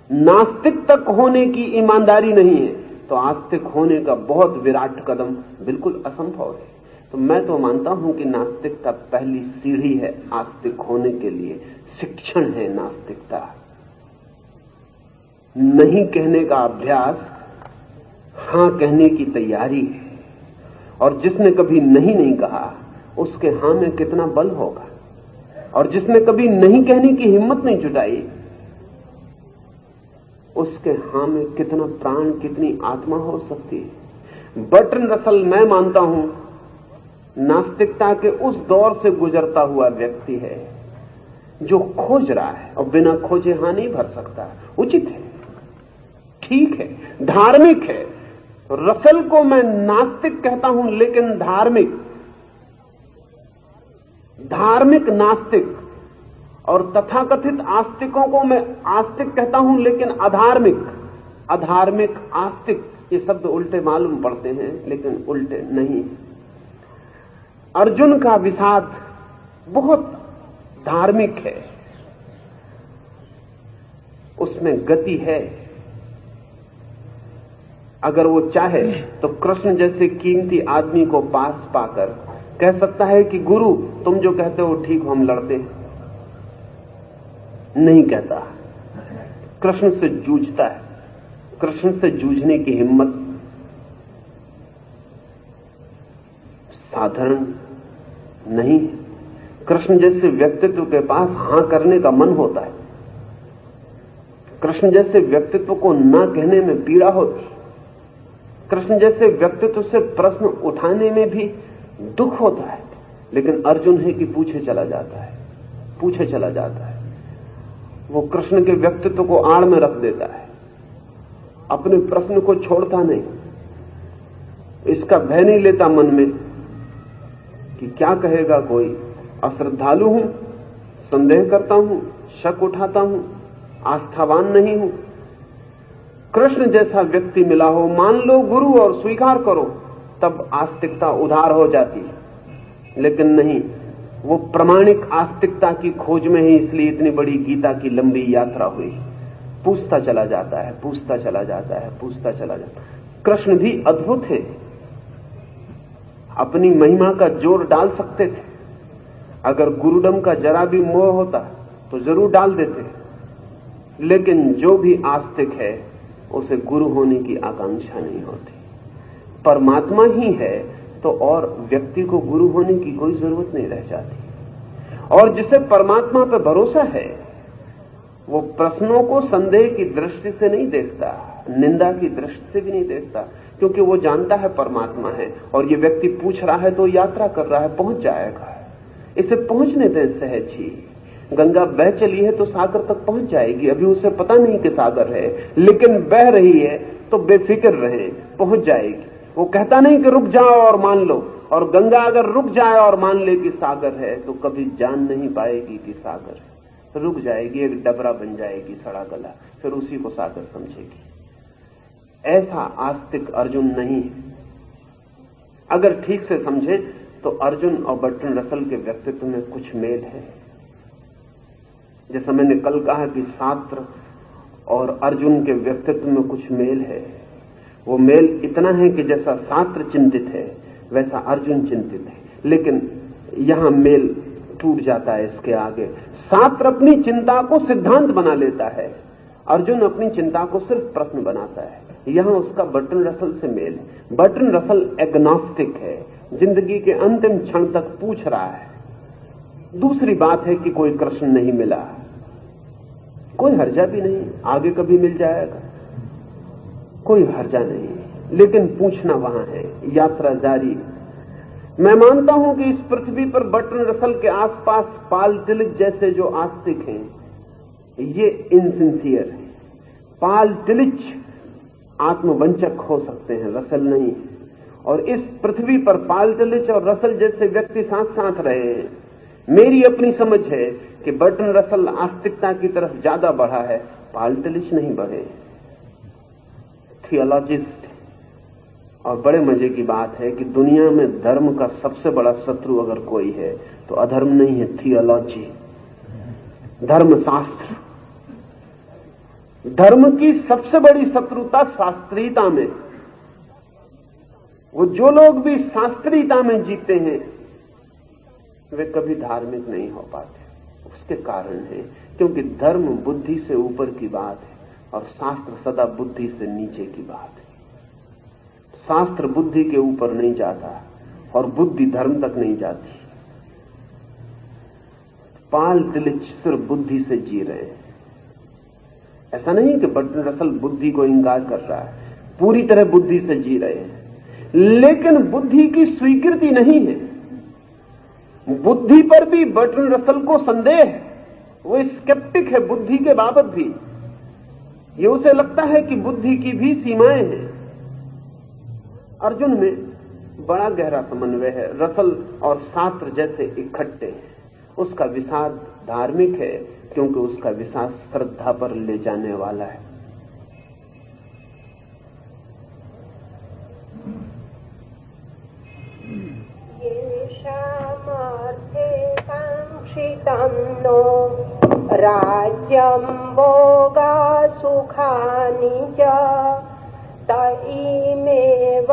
नास्तिक तक होने की ईमानदारी नहीं है, तो आस्तिक होने का बहुत विराट कदम बिल्कुल असंभव है। तो मैं तो मानता हूं कि नास्तिकता पहली सीढ़ी है आस्तिक होने के लिए, शिक्षण है नास्तिकता। नहीं कहने का अभ्यास हां कहने की तैयारी है, और जिसने कभी नहीं कहा उसके हां में कितना बल होगा, और जिसने कभी नहीं कहने की हिम्मत नहीं जुटाई उसके हां में कितना प्राण, कितनी आत्मा हो सकती है। बर्ट्रैंड रसल, मैं मानता हूं, नास्तिकता के उस दौर से गुजरता हुआ व्यक्ति है जो खोज रहा है और बिना खोजे हां नहीं भर सकता। उचित है, ठीक है, धार्मिक है। रसल को मैं नास्तिक कहता हूं, लेकिन धार्मिक नास्तिक, और तथाकथित आस्तिकों को मैं आस्तिक कहता हूं लेकिन अधार्मिक आस्तिक। ये शब्द उल्टे मालूम पड़ते हैं, लेकिन उल्टे नहीं। अर्जुन का विषाद बहुत धार्मिक है, उसमें गति है। अगर वो चाहे तो कृष्ण जैसे कीमती आदमी को पास पाकर कह सकता है कि गुरु तुम जो कहते हो ठीक हो, हम लड़ते हैं। नहीं कहता, कृष्ण से जूझता है। कृष्ण से जूझने की हिम्मत साधारण नहीं है। कृष्ण जैसे व्यक्तित्व के पास हां करने का मन होता है। कृष्ण जैसे व्यक्तित्व को ना कहने में पीड़ा होती। कृष्ण जैसे व्यक्तित्व से प्रश्न उठाने में भी दुख होता है। लेकिन अर्जुन है कि पूछे चला जाता है। वो कृष्ण के व्यक्तित्व को आड़ में रख देता है, अपने प्रश्न को छोड़ता नहीं, इसका भय नहीं लेता मन में कि क्या कहेगा कोई। अश्रद्धालु हूं, संदेह करता हूं, शक उठाता हूं, आस्थावान नहीं हूं, कृष्ण जैसा व्यक्ति मिला हो, मान लो गुरु और स्वीकार करो, तब आस्तिकता उधार हो जाती है। लेकिन नहीं, वो प्रमाणिक आस्तिकता की खोज में ही इसलिए इतनी बड़ी गीता की लंबी यात्रा हुई। पूछता चला जाता है, पूछता चला जाता है, पूछता चला जाता है। कृष्ण भी अद्भुत है, अपनी महिमा का जोर डाल सकते थे। अगर गुरुडम का जरा भी मोह होता तो जरूर डाल देते, लेकिन जो भी आस्तिक है उसे गुरु होने की आकांक्षा नहीं होती। परमात्मा ही है तो और व्यक्ति को गुरु होने की कोई जरूरत नहीं रह जाती। और जिसे परमात्मा पर भरोसा है वो प्रश्नों को संदेह की दृष्टि से नहीं देखता, निंदा की दृष्टि से भी नहीं देखता, क्योंकि वो जानता है परमात्मा है और ये व्यक्ति पूछ रहा है तो यात्रा कर रहा है, पहुंच जाएगा। इसे पहुंचने दें सहज ही। गंगा बह चली है तो सागर तक पहुंच जाएगी, अभी उसे पता नहीं कि सागर है, लेकिन बह रही है तो बेफिक्र रहे, पहुंच जाएगी। वो कहता नहीं कि रुक जाओ और मान लो, और गंगा अगर रुक जाए और मान ले कि सागर है तो कभी जान नहीं पाएगी कि सागर है, रुक जाएगी, एक डबरा बन जाएगी, सड़ा गला, फिर उसी को सागर समझेगी। ऐसा आस्तिक अर्जुन नहीं है। अगर ठीक से समझे तो अर्जुन और बर्ट्रैंड रसल के व्यक्तित्व में कुछ मेल है। जैसा मैंने कल कहा कि शास्त्र और अर्जुन के व्यक्तित्व में कुछ मेल है। वो मेल इतना है कि जैसा शास्त्र चिंतित है वैसा अर्जुन चिंतित है, लेकिन यहां मेल टूट जाता है इसके आगे। शास्त्र अपनी चिंता को सिद्धांत बना लेता है, अर्जुन अपनी चिंता को सिर्फ प्रश्न बनाता है। यहां उसका बर्ट्रैंड रसल से मेल है। बर्ट्रैंड रसल एग्नोस्टिक है, जिंदगी के अंतिम क्षण तक पूछ रहा है। दूसरी बात है कि कोई कृष्ण नहीं मिला, कोई हर्जा भी नहीं, आगे कभी मिल जाएगा, कोई हर्जा नहीं, लेकिन पूछना वहां है, यात्रा जारी। मैं मानता हूं कि इस पृथ्वी पर बर्ट्रैंड रसल के आसपास पाल टिलिच जैसे जो आस्तिक हैं ये इनसिंसियर है। पाल टिलिच आत्मवंचक हो सकते हैं, रसल नहीं। और इस पृथ्वी पर पाल टिलिच और रसल जैसे व्यक्ति साथ साथ रहे हैं। मेरी अपनी समझ है कि बर्ट्रैंड रसल आस्तिकता की तरफ ज्यादा बढ़ा है, पाल टिलिच नहीं बढ़े, थियोलॉजिस्ट। और बड़े मजे की बात है कि दुनिया में धर्म का सबसे बड़ा शत्रु अगर कोई है तो अधर्म नहीं है, थियोलॉजी, धर्मशास्त्र। धर्म की सबसे बड़ी शत्रुता शास्त्रीयता में। वो जो लोग भी शास्त्रीयता में जीते हैं वे कभी धार्मिक नहीं हो पाते। उसके कारण है क्योंकि धर्म बुद्धि से ऊपर की बात है और शास्त्र सदा बुद्धि से नीचे की बात है। शास्त्र बुद्धि के ऊपर नहीं जाता और बुद्धि धर्म तक नहीं जाती। पाल टिलिच सिर्फ बुद्धि से जी रहे हैं। ऐसा नहीं कि बर्ट्रैंड रसल बुद्धि को इंकार कर रहा है, पूरी तरह बुद्धि से जी रहे हैं, लेकिन बुद्धि की स्वीकृति नहीं है। बुद्धि पर भी बर्ट्रैंड रसल को संदेह है, वो स्केप्टिक है बुद्धि के बाबत भी। ये उसे लगता है कि बुद्धि की भी सीमाएं हैं। अर्जुन में बड़ा गहरा समन्वय है, रसल और शास्त्र जैसे इकट्ठे हैं। उसका विषाद धार्मिक है क्योंकि उसका विषाद श्रद्धा पर ले जाने वाला है। नो राज्यं भोगा सुखानि च तइमेव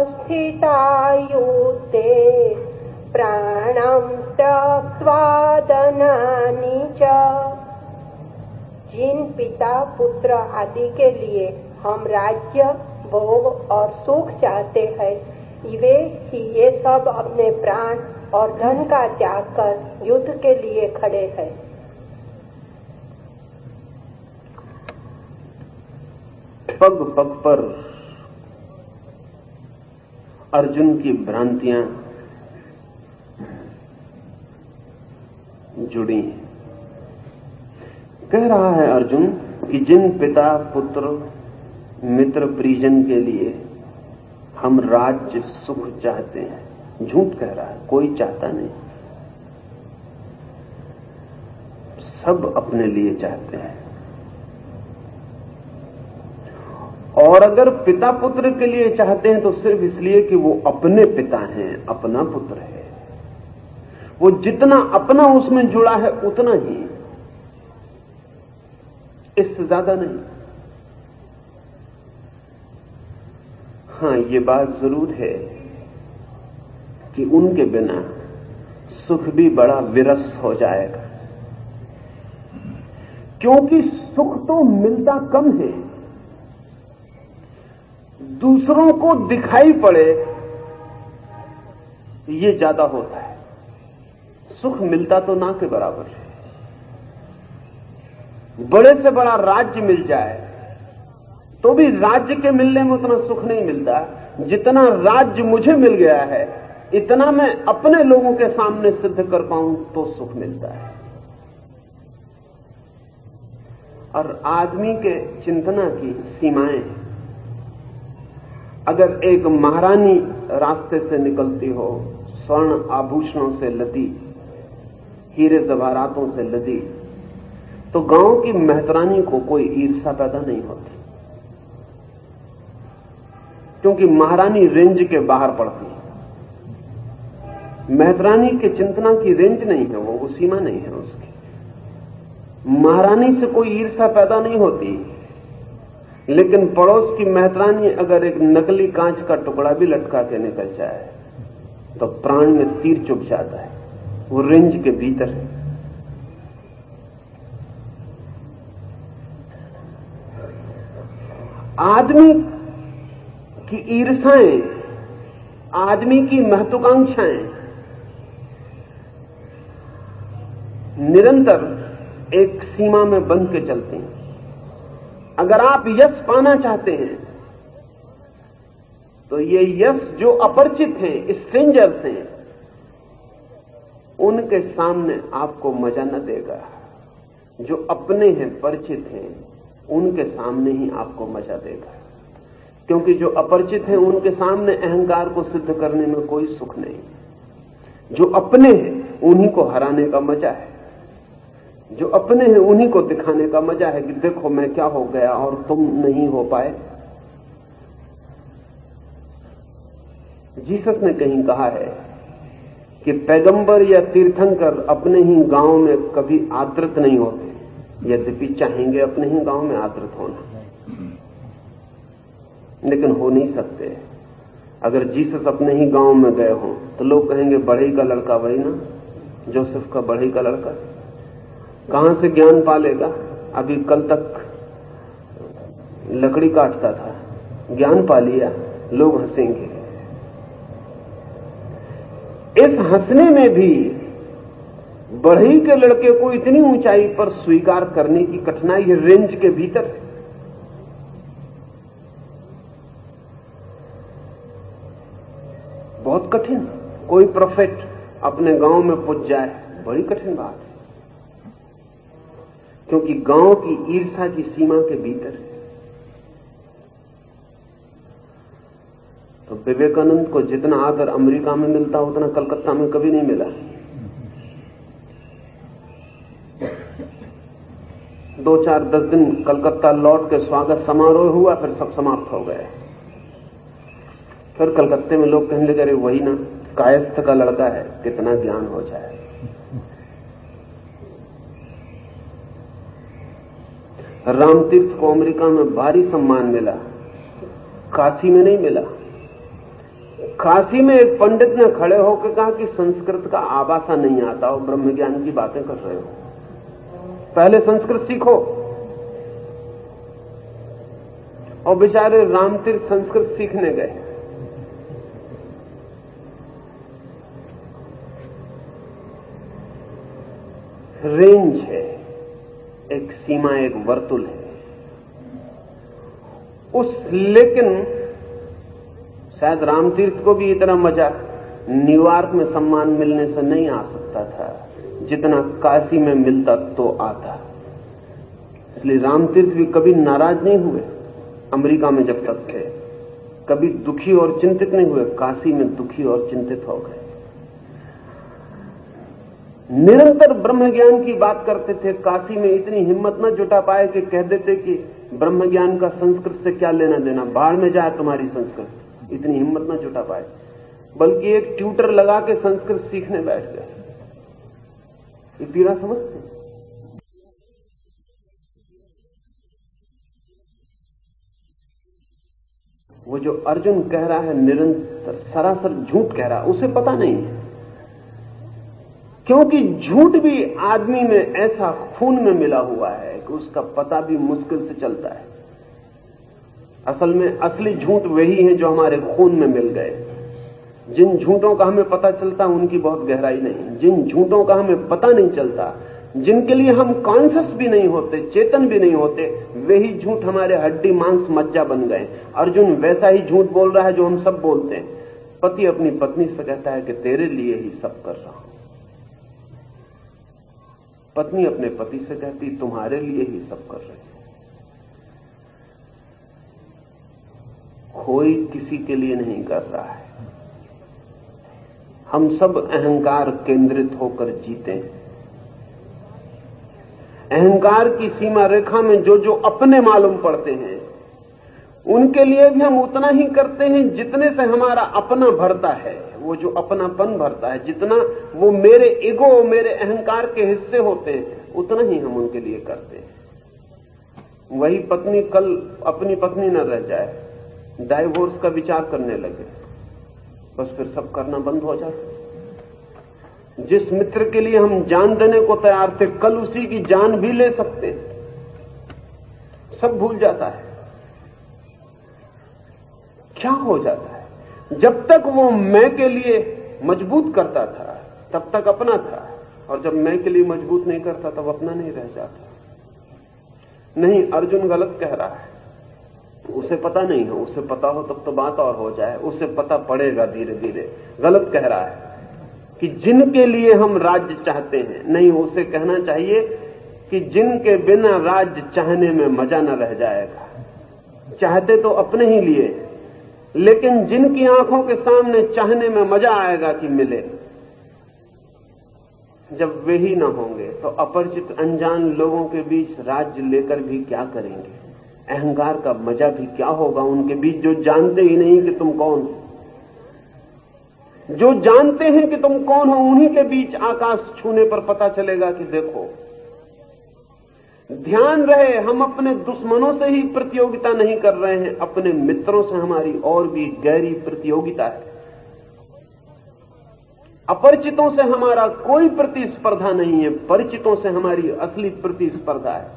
स्थिता युते प्राणं त्यक्त्वा धनानि च। जिन पिता पुत्र आदि के लिए हम राज्य भोग और सुख चाहते हैं वे ही ये सब अपने प्राण और धन का त्याग कर युद्ध के लिए खड़े हैं। पग पग पर अर्जुन की भ्रांतियां जुड़ी। कह रहा है अर्जुन कि जिन पिता पुत्र मित्र परिजन के लिए हम राज्य सुख चाहते हैं, झूठ कह रहा है, कोई चाहता नहीं, सब अपने लिए चाहते हैं। और अगर पिता पुत्र के लिए चाहते हैं तो सिर्फ इसलिए कि वो अपने पिता हैं, अपना पुत्र है। वो जितना अपना उसमें जुड़ा है उतना ही, इससे ज्यादा नहीं। हां, ये बात जरूर है कि उनके बिना सुख भी बड़ा विरस हो जाएगा, क्योंकि सुख तो मिलता कम है। दूसरों को दिखाई पड़े ये ज्यादा होता है, सुख मिलता तो ना के बराबर है। बड़े से बड़ा राज्य मिल जाए तो भी राज्य के मिलने में उतना सुख नहीं मिलता जितना राज्य मुझे मिल गया है, इतना मैं अपने लोगों के सामने सिद्ध कर पाऊं तो सुख मिलता है। और आदमी के चिंतना की सीमाएं, अगर एक महारानी रास्ते से निकलती हो, स्वर्ण आभूषणों से लदी, हीरे जवाहरातों से लदी, तो गांव की मेहतरानी को कोई ईर्ष्या पैदा नहीं होती, क्योंकि महारानी रेंज के बाहर पड़ती है। मेहतरानी के चिंतना की रेंज नहीं है, वो सीमा नहीं है उसकी। महारानी से कोई ईर्ष्या पैदा नहीं होती, लेकिन पड़ोस की मेहतरानी अगर एक नकली कांच का टुकड़ा भी लटका के निकल जाए तो प्राण में तीर चुभ जाता है, वो रेंज के भीतर है। आदमी की ईर्ष्याएं, आदमी की महत्वाकांक्षाएं निरंतर एक सीमा में बंध के चलती हैं। अगर आप यश पाना चाहते हैं तो ये यश जो अपरिचित हैं, स्ट्रेंजर्स हैं, उनके सामने आपको मजा न देगा। जो अपने हैं, परिचित हैं, उनके सामने ही आपको मजा देगा, क्योंकि जो अपरिचित हैं उनके सामने अहंकार को सिद्ध करने में कोई सुख नहीं। जो अपने हैं उन्हीं को हराने का मजा है, जो अपने हैं उन्हीं को दिखाने का मजा है कि देखो मैं क्या हो गया और तुम नहीं हो पाए। जीसस ने कहीं कहा है कि पैगंबर या तीर्थंकर अपने ही गांव में कभी आदृत नहीं होते, यद्यपि चाहेंगे अपने ही गांव में आदृत होना, लेकिन हो नहीं सकते। अगर जीसस अपने ही गांव में गए हों तो लोग कहेंगे बढ़ई का लड़का, वही ना जोसेफ का बढ़ई का लड़का, कहां से ज्ञान पालेगा? अभी कल तक लकड़ी काटता था, ज्ञान पा लिया, लोग हंसेंगे। इस हंसने में भी बढ़ई के लड़के को इतनी ऊंचाई पर स्वीकार करने की कठिनाई है, रेंज के भीतर है। बहुत कठिन। कोई प्रोफेट अपने गांव में पहुंच जाए, बड़ी कठिन बात है, क्योंकि गांव की ईर्ष्या की सीमा के भीतर है। तो विवेकानंद को जितना आदर अमेरिका में मिलता उतना कलकत्ता में कभी नहीं मिला। 2, 4, 10 दिन कलकत्ता लौट के स्वागत समारोह हुआ, फिर सब समाप्त हो गया। फिर कलकत्ते में लोग कहने लगे अरे वही ना कायस्थ का लड़का है, कितना ज्ञान हो जाए। रामतीर्थ को अमेरिका में भारी सम्मान मिला, काशी में नहीं मिला। काशी में एक पंडित ने खड़े होकर कहा कि संस्कृत का आभासा नहीं आता और ब्रह्म ज्ञान की बातें कर रहे हो, पहले संस्कृत सीखो। और बेचारे रामतीर्थ संस्कृत सीखने गए। रेंज है, एक सीमा, एक वर्तुल है लेकिन शायद रामतीर्थ को भी इतना मजा न्यूयॉर्क में सम्मान मिलने से नहीं आ सकता था जितना काशी में मिलता तो आता। इसलिए रामतीर्थ भी कभी नाराज नहीं हुए अमेरिका में जब तक थे, कभी दुखी और चिंतित नहीं हुए, काशी में दुखी और चिंतित हो गए। निरंतर ब्रह्म ज्ञान की बात करते थे। काशी में इतनी हिम्मत न जुटा पाए कि कह देते कि ब्रह्म ज्ञान का संस्कृत से क्या लेना देना, बाढ़ में जाए तुम्हारी संस्कृत। इतनी हिम्मत न जुटा पाए, बल्कि एक ट्यूटर लगा के संस्कृत सीखने बैठ गए। ये पीड़ा समझते? वो जो अर्जुन कह रहा है निरंतर सरासर झूठ कह रहा है, उसे पता नहीं है, क्योंकि झूठ भी आदमी में ऐसा खून में मिला हुआ है कि उसका पता भी मुश्किल से चलता है। असल में असली झूठ वही है जो हमारे खून में मिल गए। जिन झूठों का हमें पता चलता उनकी बहुत गहराई नहीं, जिन झूठों का हमें पता नहीं चलता, जिनके लिए हम कॉन्शियस भी नहीं होते, चेतन भी नहीं होते, वही झूठ हमारे हड्डी मांस मज्जा बन गए। अर्जुन वैसा ही झूठ बोल रहा है जो हम सब बोलते हैं। पति अपनी पत्नी से कहता है कि तेरे लिए ही सब कर रहा हूं, पत्नी अपने पति से कहती तुम्हारे लिए ही सब कर रही है। कोई किसी के लिए नहीं कर रहा है। हम सब अहंकार केंद्रित होकर जीते हैं। अहंकार की सीमा रेखा में जो जो अपने मालूम पड़ते हैं उनके लिए भी हम उतना ही करते हैं जितने से हमारा अपना भरता है। वो जो अपनापन भरता है, जितना वो मेरे ईगो, मेरे अहंकार के हिस्से होते हैं, उतना ही हम उनके लिए करते हैं। वही पत्नी कल अपनी पत्नी न रह जाए, डाइवोर्स का विचार करने लगे, बस फिर सब करना बंद हो जाता। जिस मित्र के लिए हम जान देने को तैयार थे, कल उसी की जान भी ले सकते हैं। सब भूल जाता है। क्या हो जाता है? जब तक वो मैं के लिए मजबूत करता था तब तक अपना था, और जब मैं के लिए मजबूत नहीं करता तब अपना नहीं रह जाता। नहीं, अर्जुन गलत कह रहा है। उसे पता नहीं है, उसे पता हो तब तो बात और हो जाए, उसे पता पड़ेगा धीरे धीरे। गलत कह रहा है कि जिनके लिए हम राज्य चाहते हैं, नहीं, उसे कहना चाहिए कि जिनके बिना राज्य चाहने में मजा न रह जाएगा। चाहते तो अपने ही लिए, लेकिन जिनकी आंखों के सामने चाहने में मजा आएगा कि मिले, जब वे ही ना होंगे तो अपरिचित अनजान लोगों के बीच राज्य लेकर भी क्या करेंगे? अहंकार का मजा भी क्या होगा उनके बीच जो जानते ही नहीं कि तुम कौन हो। जो जानते हैं कि तुम कौन हो, उन्हीं के बीच आकाश छूने पर पता चलेगा कि देखो। ध्यान रहे, हम अपने दुश्मनों से ही प्रतियोगिता नहीं कर रहे हैं, अपने मित्रों से हमारी और भी गहरी प्रतियोगिता है। अपरिचितों से हमारा कोई प्रतिस्पर्धा नहीं है, परिचितों से हमारी असली प्रतिस्पर्धा है।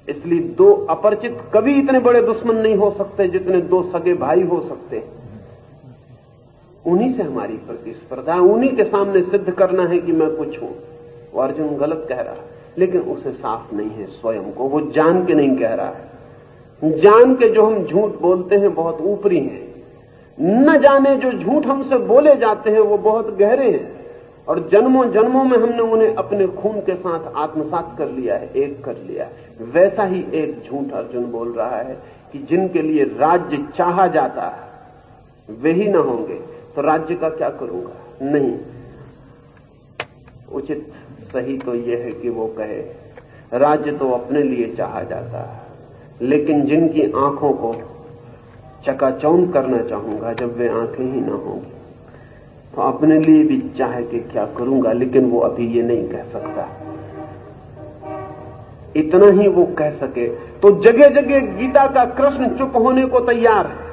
इसलिए दो अपरिचित कभी इतने बड़े दुश्मन नहीं हो सकते जितने दो सगे भाई हो सकते। उन्हीं से हमारी प्रतिस्पर्धा, उन्हीं के सामने सिद्ध करना है कि मैं कुछ हूं। वो अर्जुन गलत कह रहा है, लेकिन उसे साफ नहीं है स्वयं को। वो जान के नहीं कह रहा है। जान के जो हम झूठ बोलते हैं बहुत ऊपरी हैं, न जाने जो झूठ हमसे बोले जाते हैं वो बहुत गहरे हैं, और जन्मों जन्मों में हमने उन्हें अपने खून के साथ आत्मसात कर लिया है, एक कर लिया है। वैसा ही एक झूठ अर्जुन बोल रहा है कि जिनके लिए राज्य चाहा जाता है वे ही ना होंगे तो राज्य का क्या करूंगा? नहीं, उचित सही तो यह है कि वो कहे राज्य तो अपने लिए चाहा जाता है, लेकिन जिनकी आंखों को चकाचौंध करना चाहूंगा जब वे आंखें ही ना होंगी तो अपने लिए भी चाहे कि क्या करूंगा, लेकिन वो अभी ये नहीं कह सकता। इतना ही वो कह सके तो जगह जगह गीता का कृष्ण चुप होने को तैयार है,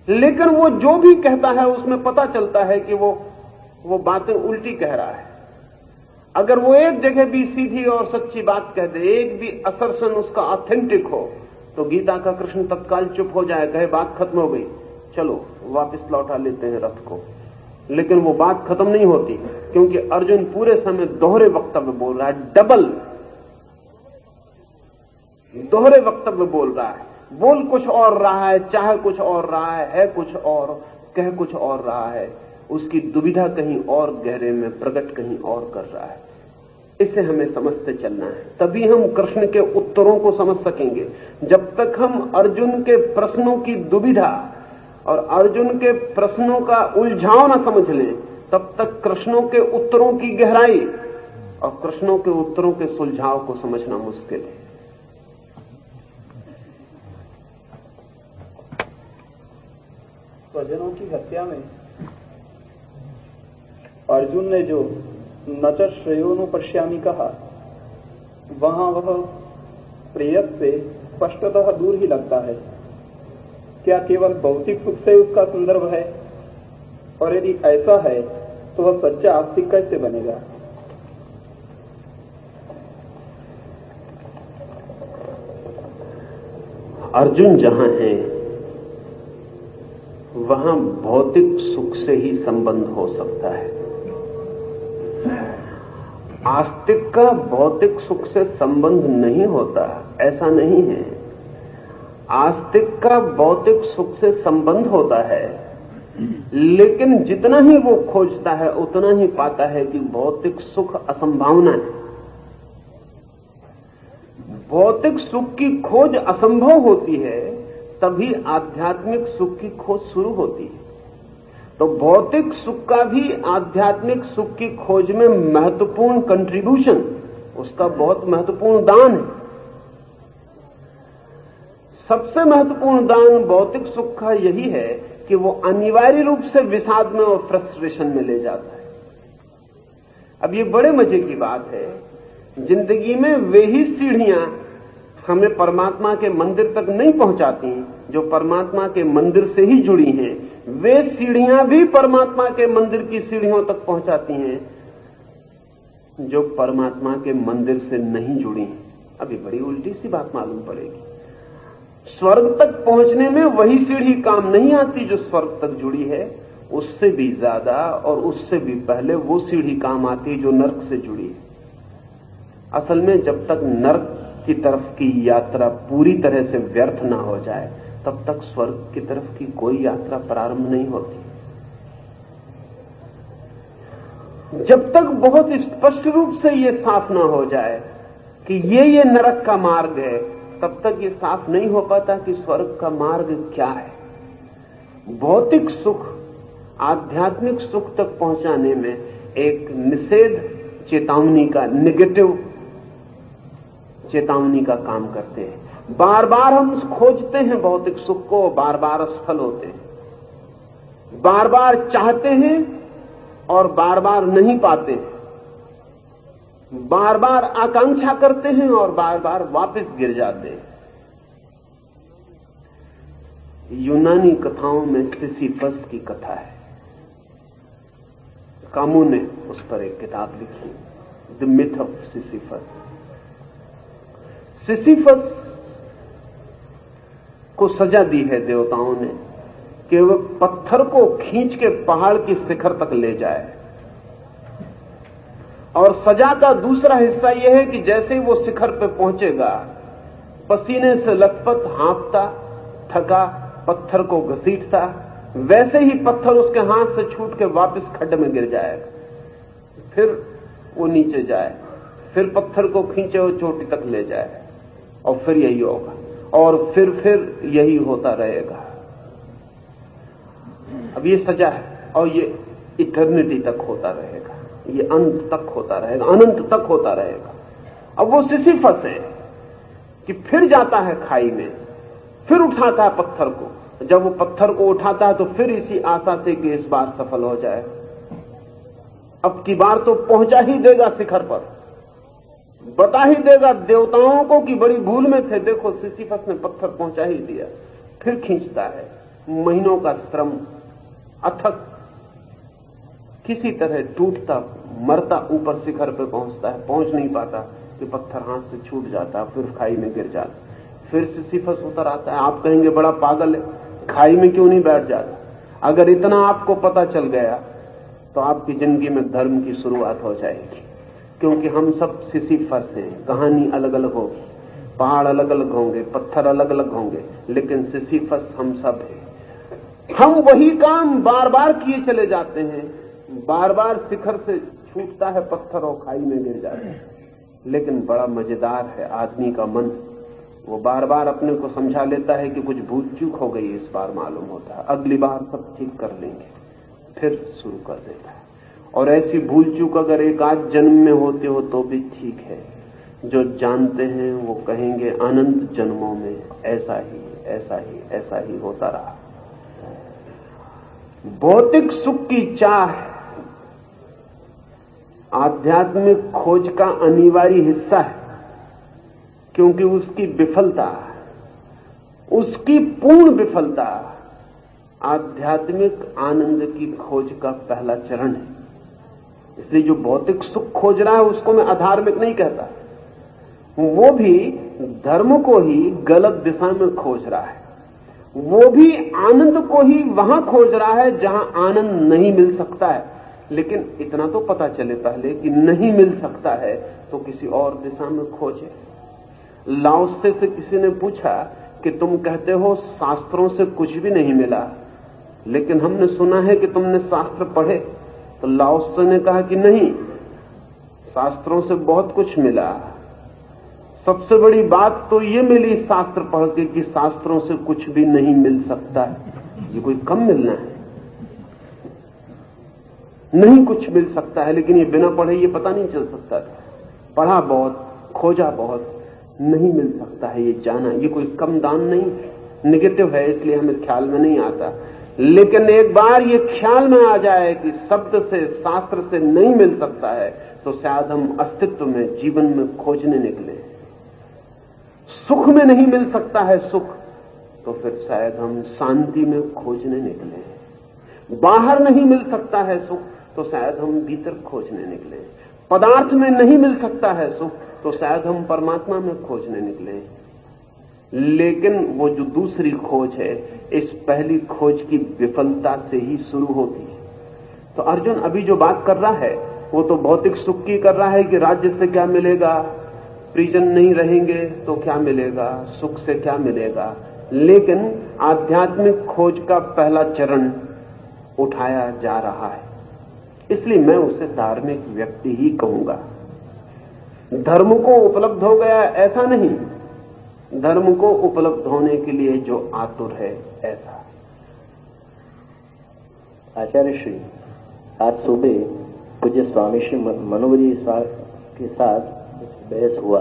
लेकिन वो जो भी कहता है उसमें पता चलता है कि वो बातें उल्टी कह रहा है। अगर वो एक जगह भी सीधी और सच्ची बात कह दे, एक भी असर्शन उसका ऑथेंटिक हो, तो गीता का कृष्ण तत्काल चुप हो जाए, कहे बात खत्म हो गई, चलो वापस लौटा लेते हैं रथ को। लेकिन वो बात खत्म नहीं होती, क्योंकि अर्जुन पूरे समय दोहरे वक्तव्य बोल रहा है, डबल दोहरे वक्तव्य बोल रहा है। बोल कुछ और रहा है, चाहे कुछ और रहा है कुछ और, कह कुछ और रहा है। उसकी दुविधा कहीं और गहरे में प्रकट कहीं और कर रहा है। इसे हमें समझते चलना है, तभी हम कृष्ण के उत्तरों को समझ सकेंगे। जब तक हम अर्जुन के प्रश्नों की दुविधा और अर्जुन के प्रश्नों का उलझाव न समझ लें, तब तक कृष्णों के उत्तरों की गहराई और कृष्णों के उत्तरों के सुलझाव को समझना मुश्किल है। स्वजनों की हत्या में अर्जुन ने जो नच श्रेयोनु पश्यामि कहा, वहां वह प्रेयस से स्पष्टतः दूर ही लगता है। क्या केवल भौतिक सुख से उसका संदर्भ है? और यदि ऐसा है तो वह सच्चा आस्तिक कैसे बनेगा? अर्जुन जहां है वहां भौतिक सुख से ही संबंध हो सकता है। आस्तिक का भौतिक सुख से संबंध नहीं होता, ऐसा नहीं है। आस्तिक का भौतिक सुख से संबंध होता है, लेकिन जितना ही वो खोजता है उतना ही पाता है कि भौतिक सुख असंभावना है। भौतिक सुख की खोज असंभव होती है, तभी आध्यात्मिक सुख की खोज शुरू होती है। तो भौतिक सुख का भी आध्यात्मिक सुख की खोज में महत्वपूर्ण कंट्रीब्यूशन, उसका बहुत महत्वपूर्ण दान है। सबसे महत्वपूर्ण दान भौतिक सुख का यही है कि वो अनिवार्य रूप से विषाद में और फ्रस्ट्रेशन में ले जाता है। अब ये बड़े मजे की बात है, जिंदगी में वे ही सीढ़ियां हमें परमात्मा के मंदिर तक नहीं पहुंचाती जो परमात्मा के मंदिर से ही जुड़ी हैं। वे सीढ़ियां भी परमात्मा के मंदिर की सीढ़ियों तक पहुंचाती हैं जो परमात्मा के मंदिर से नहीं जुड़ी हैं। अभी बड़ी उल्टी सी बात मालूम पड़ेगी। स्वर्ग तक पहुंचने में वही सीढ़ी काम नहीं आती जो स्वर्ग तक जुड़ी है, उससे भी ज्यादा और उससे भी पहले वो सीढ़ी काम आती है जो नर्क से जुड़ी है। असल में जब तक नर्क की तरफ की यात्रा पूरी तरह से व्यर्थ ना हो जाए, तब तक स्वर्ग की तरफ की कोई यात्रा प्रारंभ नहीं होती। जब तक बहुत स्पष्ट रूप से ये साफ ना हो जाए कि ये नरक का मार्ग है, तब तक ये साफ नहीं हो पाता कि स्वर्ग का मार्ग क्या है। भौतिक सुख आध्यात्मिक सुख तक पहुंचाने में एक निषेध चेतावनी का, नेगेटिव चेतावनी का काम करते हैं। बार बार हम खोजते हैं भौतिक सुख को, बार बार असफल होते हैं। बार बार चाहते हैं और बार बार नहीं पाते हैं। बार बार आकांक्षा करते हैं और बार बार वापस गिर जाते हैं। यूनानी कथाओं में सिसिफस की कथा है। कामू ने उस पर एक किताब लिखी, the myth of Sisyphus. Sisyphus को सजा दी है देवताओं ने कि वह पत्थर को खींच के पहाड़ की शिखर तक ले जाए, और सजा का दूसरा हिस्सा यह है कि जैसे ही वो शिखर पे पहुंचेगा, पसीने से लथपथ, हाँफता, थका, पत्थर को घसीटता, वैसे ही पत्थर उसके हाथ से छूट के वापस खड्ड में गिर जाएगा। फिर वो नीचे जाए, फिर पत्थर को खींचे और चोटी तक ले जाए, और फिर यही होगा, और फिर यही होता रहेगा। अब ये सजा है और ये इटर्निटी तक होता रहेगा, ये अंत तक होता रहेगा, अनंत तक होता रहेगा। अब वो सिसिफस है कि फिर जाता है खाई में, फिर उठाता है पत्थर को। जब वो पत्थर को उठाता है तो फिर इसी आशा से कि इस बार सफल हो जाए, अब की बार तो पहुंचा ही देगा शिखर पर, बता ही देगा देवताओं को कि बड़ी भूल में थे, देखो सिसिफस ने पत्थर पहुंचा ही दिया। फिर खींचता है, महीनों का श्रम, अथक, किसी तरह टूटता मरता ऊपर शिखर पे पहुंचता है, पहुंच नहीं पाता कि पत्थर हाथ से छूट जाता, फिर खाई में गिर जाता। फिर सिसिफस उतर आता है। आप कहेंगे बड़ा पागल है, खाई में क्यों नहीं बैठ जाता? अगर इतना आपको पता चल गया तो आपकी जिंदगी में धर्म की शुरुआत हो जाएगी, क्योंकि हम सब सिसिफस हैं। कहानी अलग अलग होगी, पहाड़ अलग अलग होंगे, पत्थर अलग अलग होंगे, लेकिन सिसिफस हम सब हैं। हम वही काम बार बार किए चले जाते हैं, बार बार शिखर से छूटता है पत्थर और खाई में गिर जाता है। लेकिन बड़ा मजेदार है आदमी का मन, वो बार बार अपने को समझा लेता है कि कुछ भूल चूक हो गई, इस बार मालूम होता है, अगली बार सब ठीक कर लेंगे, फिर शुरू कर देता है। और ऐसी भूल चूक अगर एक आध जन्म में होते हो तो भी ठीक है। जो जानते हैं वो कहेंगे अनंत जन्मों में ऐसा ही ऐसा ही ऐसा ही होता रहा। भौतिक सुख की चाह आध्यात्मिक खोज का अनिवार्य हिस्सा है, क्योंकि उसकी विफलता, उसकी पूर्ण विफलता आध्यात्मिक आनंद की खोज का पहला चरण है। इसलिए जो भौतिक सुख खोज रहा है उसको मैं अधार्मिक नहीं कहता, वो भी धर्म को ही गलत दिशा में खोज रहा है, वो भी आनंद को ही वहां खोज रहा है जहां आनंद नहीं मिल सकता है। लेकिन इतना तो पता चले पहले कि नहीं मिल सकता है तो किसी और दिशा में खोजे। लाओत्से से किसी ने पूछा कि तुम कहते हो शास्त्रों से कुछ भी नहीं मिला, लेकिन हमने सुना है कि तुमने शास्त्र पढ़े। तो लाओत्से ने कहा कि नहीं, शास्त्रों से बहुत कुछ मिला। सबसे बड़ी बात तो ये मिली शास्त्र पढ़ के कि शास्त्रों से कुछ भी नहीं मिल सकता है। ये कोई कम मिलना है? नहीं कुछ मिल सकता है, लेकिन ये बिना पढ़े ये पता नहीं चल सकता था। पढ़ा बहुत, खोजा बहुत, नहीं मिल सकता है ये जाना। ये कोई कम दान नहीं, निगेटिव है, इसलिए हमें ख्याल में नहीं आता। लेकिन एक बार ये ख्याल में आ जाए कि शब्द से, शास्त्र से नहीं मिल सकता है, तो शायद हम अस्तित्व में, जीवन में खोजने निकले। सुख में नहीं मिल सकता है सुख, तो फिर शायद हम शांति में खोजने निकले। बाहर नहीं मिल सकता है सुख, तो शायद हम भीतर खोजने निकले। पदार्थ में नहीं मिल सकता है सुख, तो शायद हम परमात्मा में खोजने निकले। लेकिन वो जो दूसरी खोज है, इस पहली खोज की विफलता से ही शुरू होती है। तो अर्जुन अभी जो बात कर रहा है वो तो भौतिक सुख की कर रहा है कि राज्य से क्या मिलेगा, परिजन नहीं रहेंगे तो क्या मिलेगा, सुख से क्या मिलेगा। लेकिन आध्यात्मिक खोज का पहला चरण उठाया जा रहा है, इसलिए मैं उसे धार्मिक व्यक्ति ही कहूंगा। धर्म को उपलब्ध हो गया ऐसा नहीं, धर्म को उपलब्ध होने के लिए जो आतुर है ऐसा। आचार्य श्री, आज सुबह पूज्य स्वामी श्री मनोहरी के साथ बहस हुआ।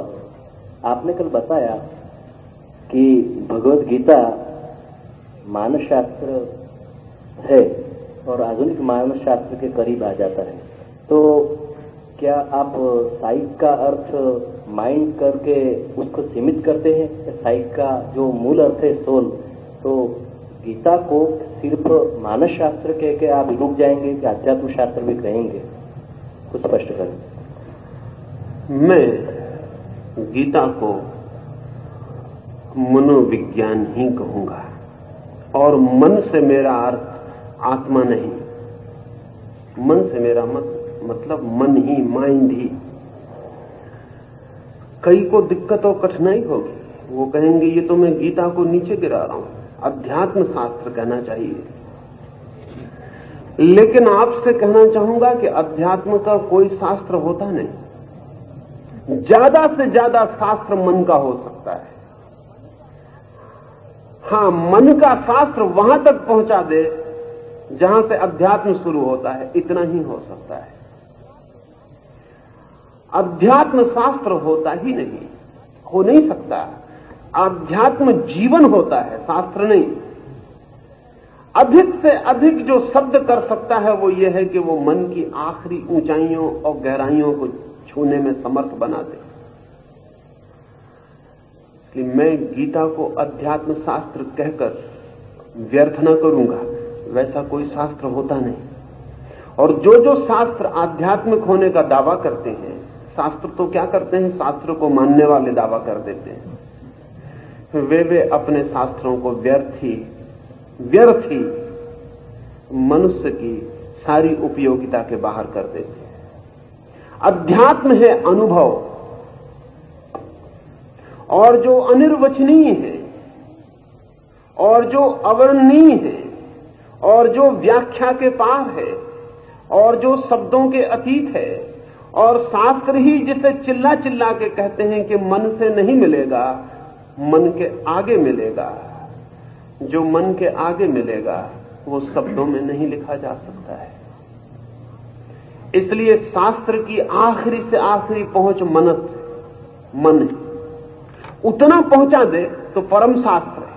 आपने कल बताया कि भगवत गीता मानस शास्त्र है और आधुनिक मानस शास्त्र के करीब आ जाता है। तो क्या आप साइक का अर्थ माइंड करके उसको सीमित करते हैं? साइक का जो मूल अर्थ है सोल, तो गीता को सिर्फ मानस शास्त्र कह के आप रुक जाएंगे कि अध्यात्म शास्त्र भी कहेंगे? कुछ स्पष्ट करें। मैं गीता को मनोविज्ञान ही कहूंगा, और मन से मेरा अर्थ आत्मा नहीं। मन से मेरा मतलब मन ही, माइंड ही। कई को दिक्कत और कठिनाई होगी, वो कहेंगे ये तो मैं गीता को नीचे गिरा रहा हूं, अध्यात्म शास्त्र कहना चाहिए। लेकिन आपसे कहना चाहूंगा कि अध्यात्म का कोई शास्त्र होता नहीं। ज्यादा से ज्यादा शास्त्र मन का हो सकता है। हां, मन का शास्त्र वहां तक पहुंचा दे जहां से अध्यात्म शुरू होता है, इतना ही हो सकता है। अध्यात्म शास्त्र होता ही नहीं, हो नहीं सकता। अध्यात्म जीवन होता है, शास्त्र नहीं। अधिक से अधिक जो शब्द कर सकता है वो ये है कि वो मन की आखिरी ऊंचाइयों और गहराइयों को छूने में समर्थ बना दे। इसलिए मैं गीता को अध्यात्म शास्त्र कहकर व्यर्थ न करूंगा, वैसा कोई शास्त्र होता नहीं। और जो जो शास्त्र आध्यात्मिक होने का दावा करते हैं, शास्त्र तो क्या करते हैं, शास्त्र को मानने वाले दावा कर देते हैं। वे अपने शास्त्रों को व्यर्थ ही मनुष्य की सारी उपयोगिता के बाहर कर देते हैं। अध्यात्म है अनुभव, और जो अनिर्वचनीय है, और जो अवर्णनीय है, और जो व्याख्या के पार है, और जो शब्दों के अतीत है, और शास्त्र ही जिसे चिल्ला चिल्ला के कहते हैं कि मन से नहीं मिलेगा, मन के आगे मिलेगा। जो मन के आगे मिलेगा वो शब्दों में नहीं लिखा जा सकता है। इसलिए शास्त्र की आखिरी से आखिरी पहुंच मन है। उतना पहुंचा दे तो परम शास्त्र है,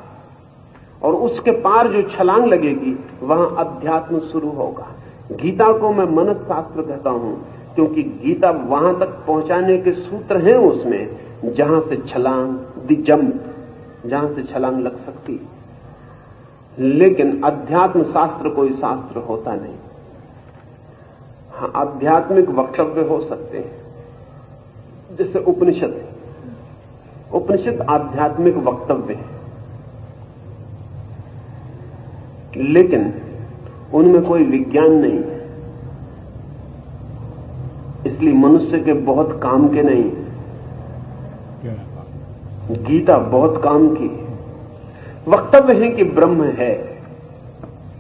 और उसके पार जो छलांग लगेगी वहां अध्यात्म शुरू होगा। गीता को मैं मनस शास्त्र कहता हूं, क्योंकि गीता वहां तक पहुंचाने के सूत्र हैं उसमें जहां से छलांग जहां से छलांग लग सकती है। लेकिन अध्यात्म शास्त्र कोई शास्त्र होता नहीं। हाँ, आध्यात्मिक वक्तव्य हो सकते हैं, जैसे उपनिषद आध्यात्मिक वक्तव्य है, लेकिन उनमें कोई विज्ञान नहीं है, इसलिए मनुष्य के बहुत काम के नहीं है। गीता बहुत काम की है। वक्तव्य है कि ब्रह्म है,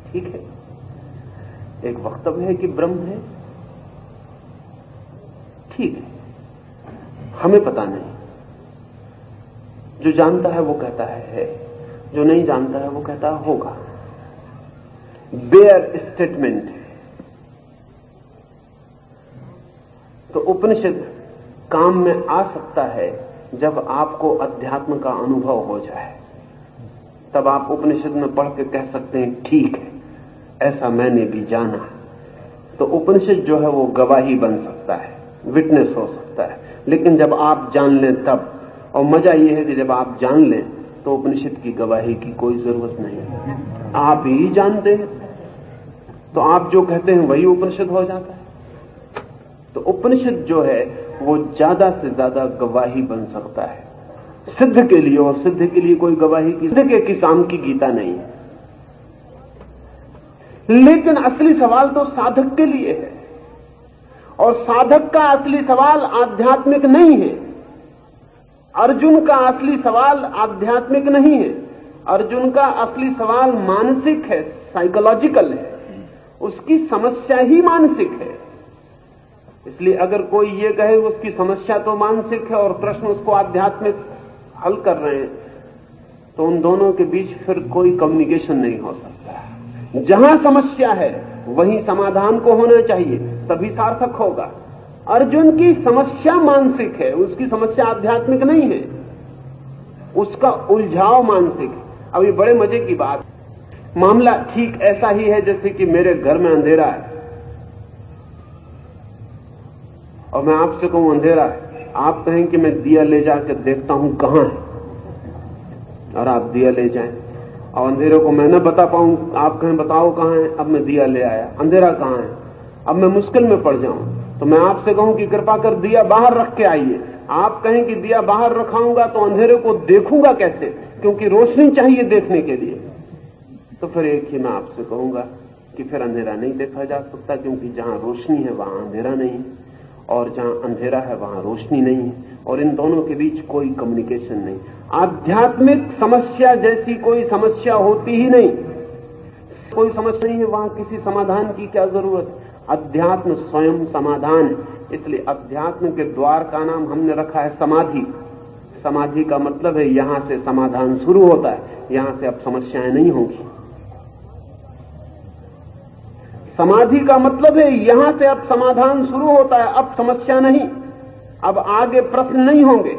ठीक है, एक वक्तव्य है कि ब्रह्म है, ठीक है, हमें पता नहीं। जो जानता है वो कहता है, जो नहीं जानता है वो कहता है होगा। बेयर स्टेटमेंट है। तो उपनिषद काम में आ सकता है जब आपको अध्यात्म का अनुभव हो जाए, तब आप उपनिषद में पढ़ के कह सकते हैं ठीक है, ऐसा मैंने भी जाना। तो उपनिषद जो है वो गवाही बन सकता है, विटनेस हो सकता है। लेकिन जब आप जान लें तब, और मजा यह है कि जब आप जान लें तो उपनिषद की गवाही की कोई जरूरत नहीं है। आप ही जानते हैं तो आप जो कहते हैं वही उपनिषद हो जाता है। तो उपनिषद जो है वो ज्यादा से ज्यादा गवाही बन सकता है सिद्ध के लिए, और सिद्ध के लिए कोई गवाही की सिद्ध के किसान की गीता नहीं है। लेकिन असली सवाल तो साधक के लिए है, और साधक का असली सवाल आध्यात्मिक नहीं है। अर्जुन का असली सवाल आध्यात्मिक नहीं है, अर्जुन का असली सवाल मानसिक है, साइकोलॉजिकल है, उसकी समस्या ही मानसिक है। इसलिए अगर कोई ये कहे उसकी समस्या तो मानसिक है और कृष्ण उसको आध्यात्मिक हल कर रहे हैं, तो उन दोनों के बीच फिर कोई कम्युनिकेशन नहीं हो सकता। जहां समस्या है वहीं समाधान को होना चाहिए, तभी सार्थक होगा। अर्जुन की समस्या मानसिक है, उसकी समस्या आध्यात्मिक नहीं है, उसका उलझाव मानसिक है। अब ये बड़े मजे की बात, मामला ठीक ऐसा ही है जैसे कि मेरे घर में अंधेरा है और मैं आपसे कहूं अंधेरा है, आप कहें कि मैं दिया ले जाकर देखता हूं कहां है, और आप दिया ले जाएं, और अंधेरे को मैं न बता पाऊं, आप कहें बताओ कहां है, अब मैं दिया ले आया, अंधेरा कहां है, अब मैं मुश्किल में पड़ जाऊं, तो मैं आपसे कहूं कि कृपा कर दिया बाहर रख के आइए, आप कहें कि दिया बाहर रखाऊंगा तो अंधेरे को देखूंगा कैसे, क्योंकि रोशनी चाहिए देखने के लिए। तो फिर एक ही मैं आपसे कहूंगा कि फिर अंधेरा नहीं देखा जा सकता, क्योंकि जहां रोशनी है वहां अंधेरा नहीं है, और जहां अंधेरा है वहां रोशनी नहीं है, और इन दोनों के बीच कोई कम्युनिकेशन नहीं। आध्यात्मिक समस्या जैसी कोई समस्या होती ही नहीं, कोई समस्या नहीं है, वहां किसी समाधान की क्या जरूरत। अध्यात्म स्वयं समाधान है। इसलिए अध्यात्म के द्वार का नाम हमने रखा है समाधि। समाधि का मतलब है यहां से समाधान शुरू होता है, यहां से अब समस्याएं नहीं होंगी। समाधि का मतलब है यहां से अब समाधान शुरू होता है, अब समस्या नहीं, अब आगे प्रश्न नहीं होंगे,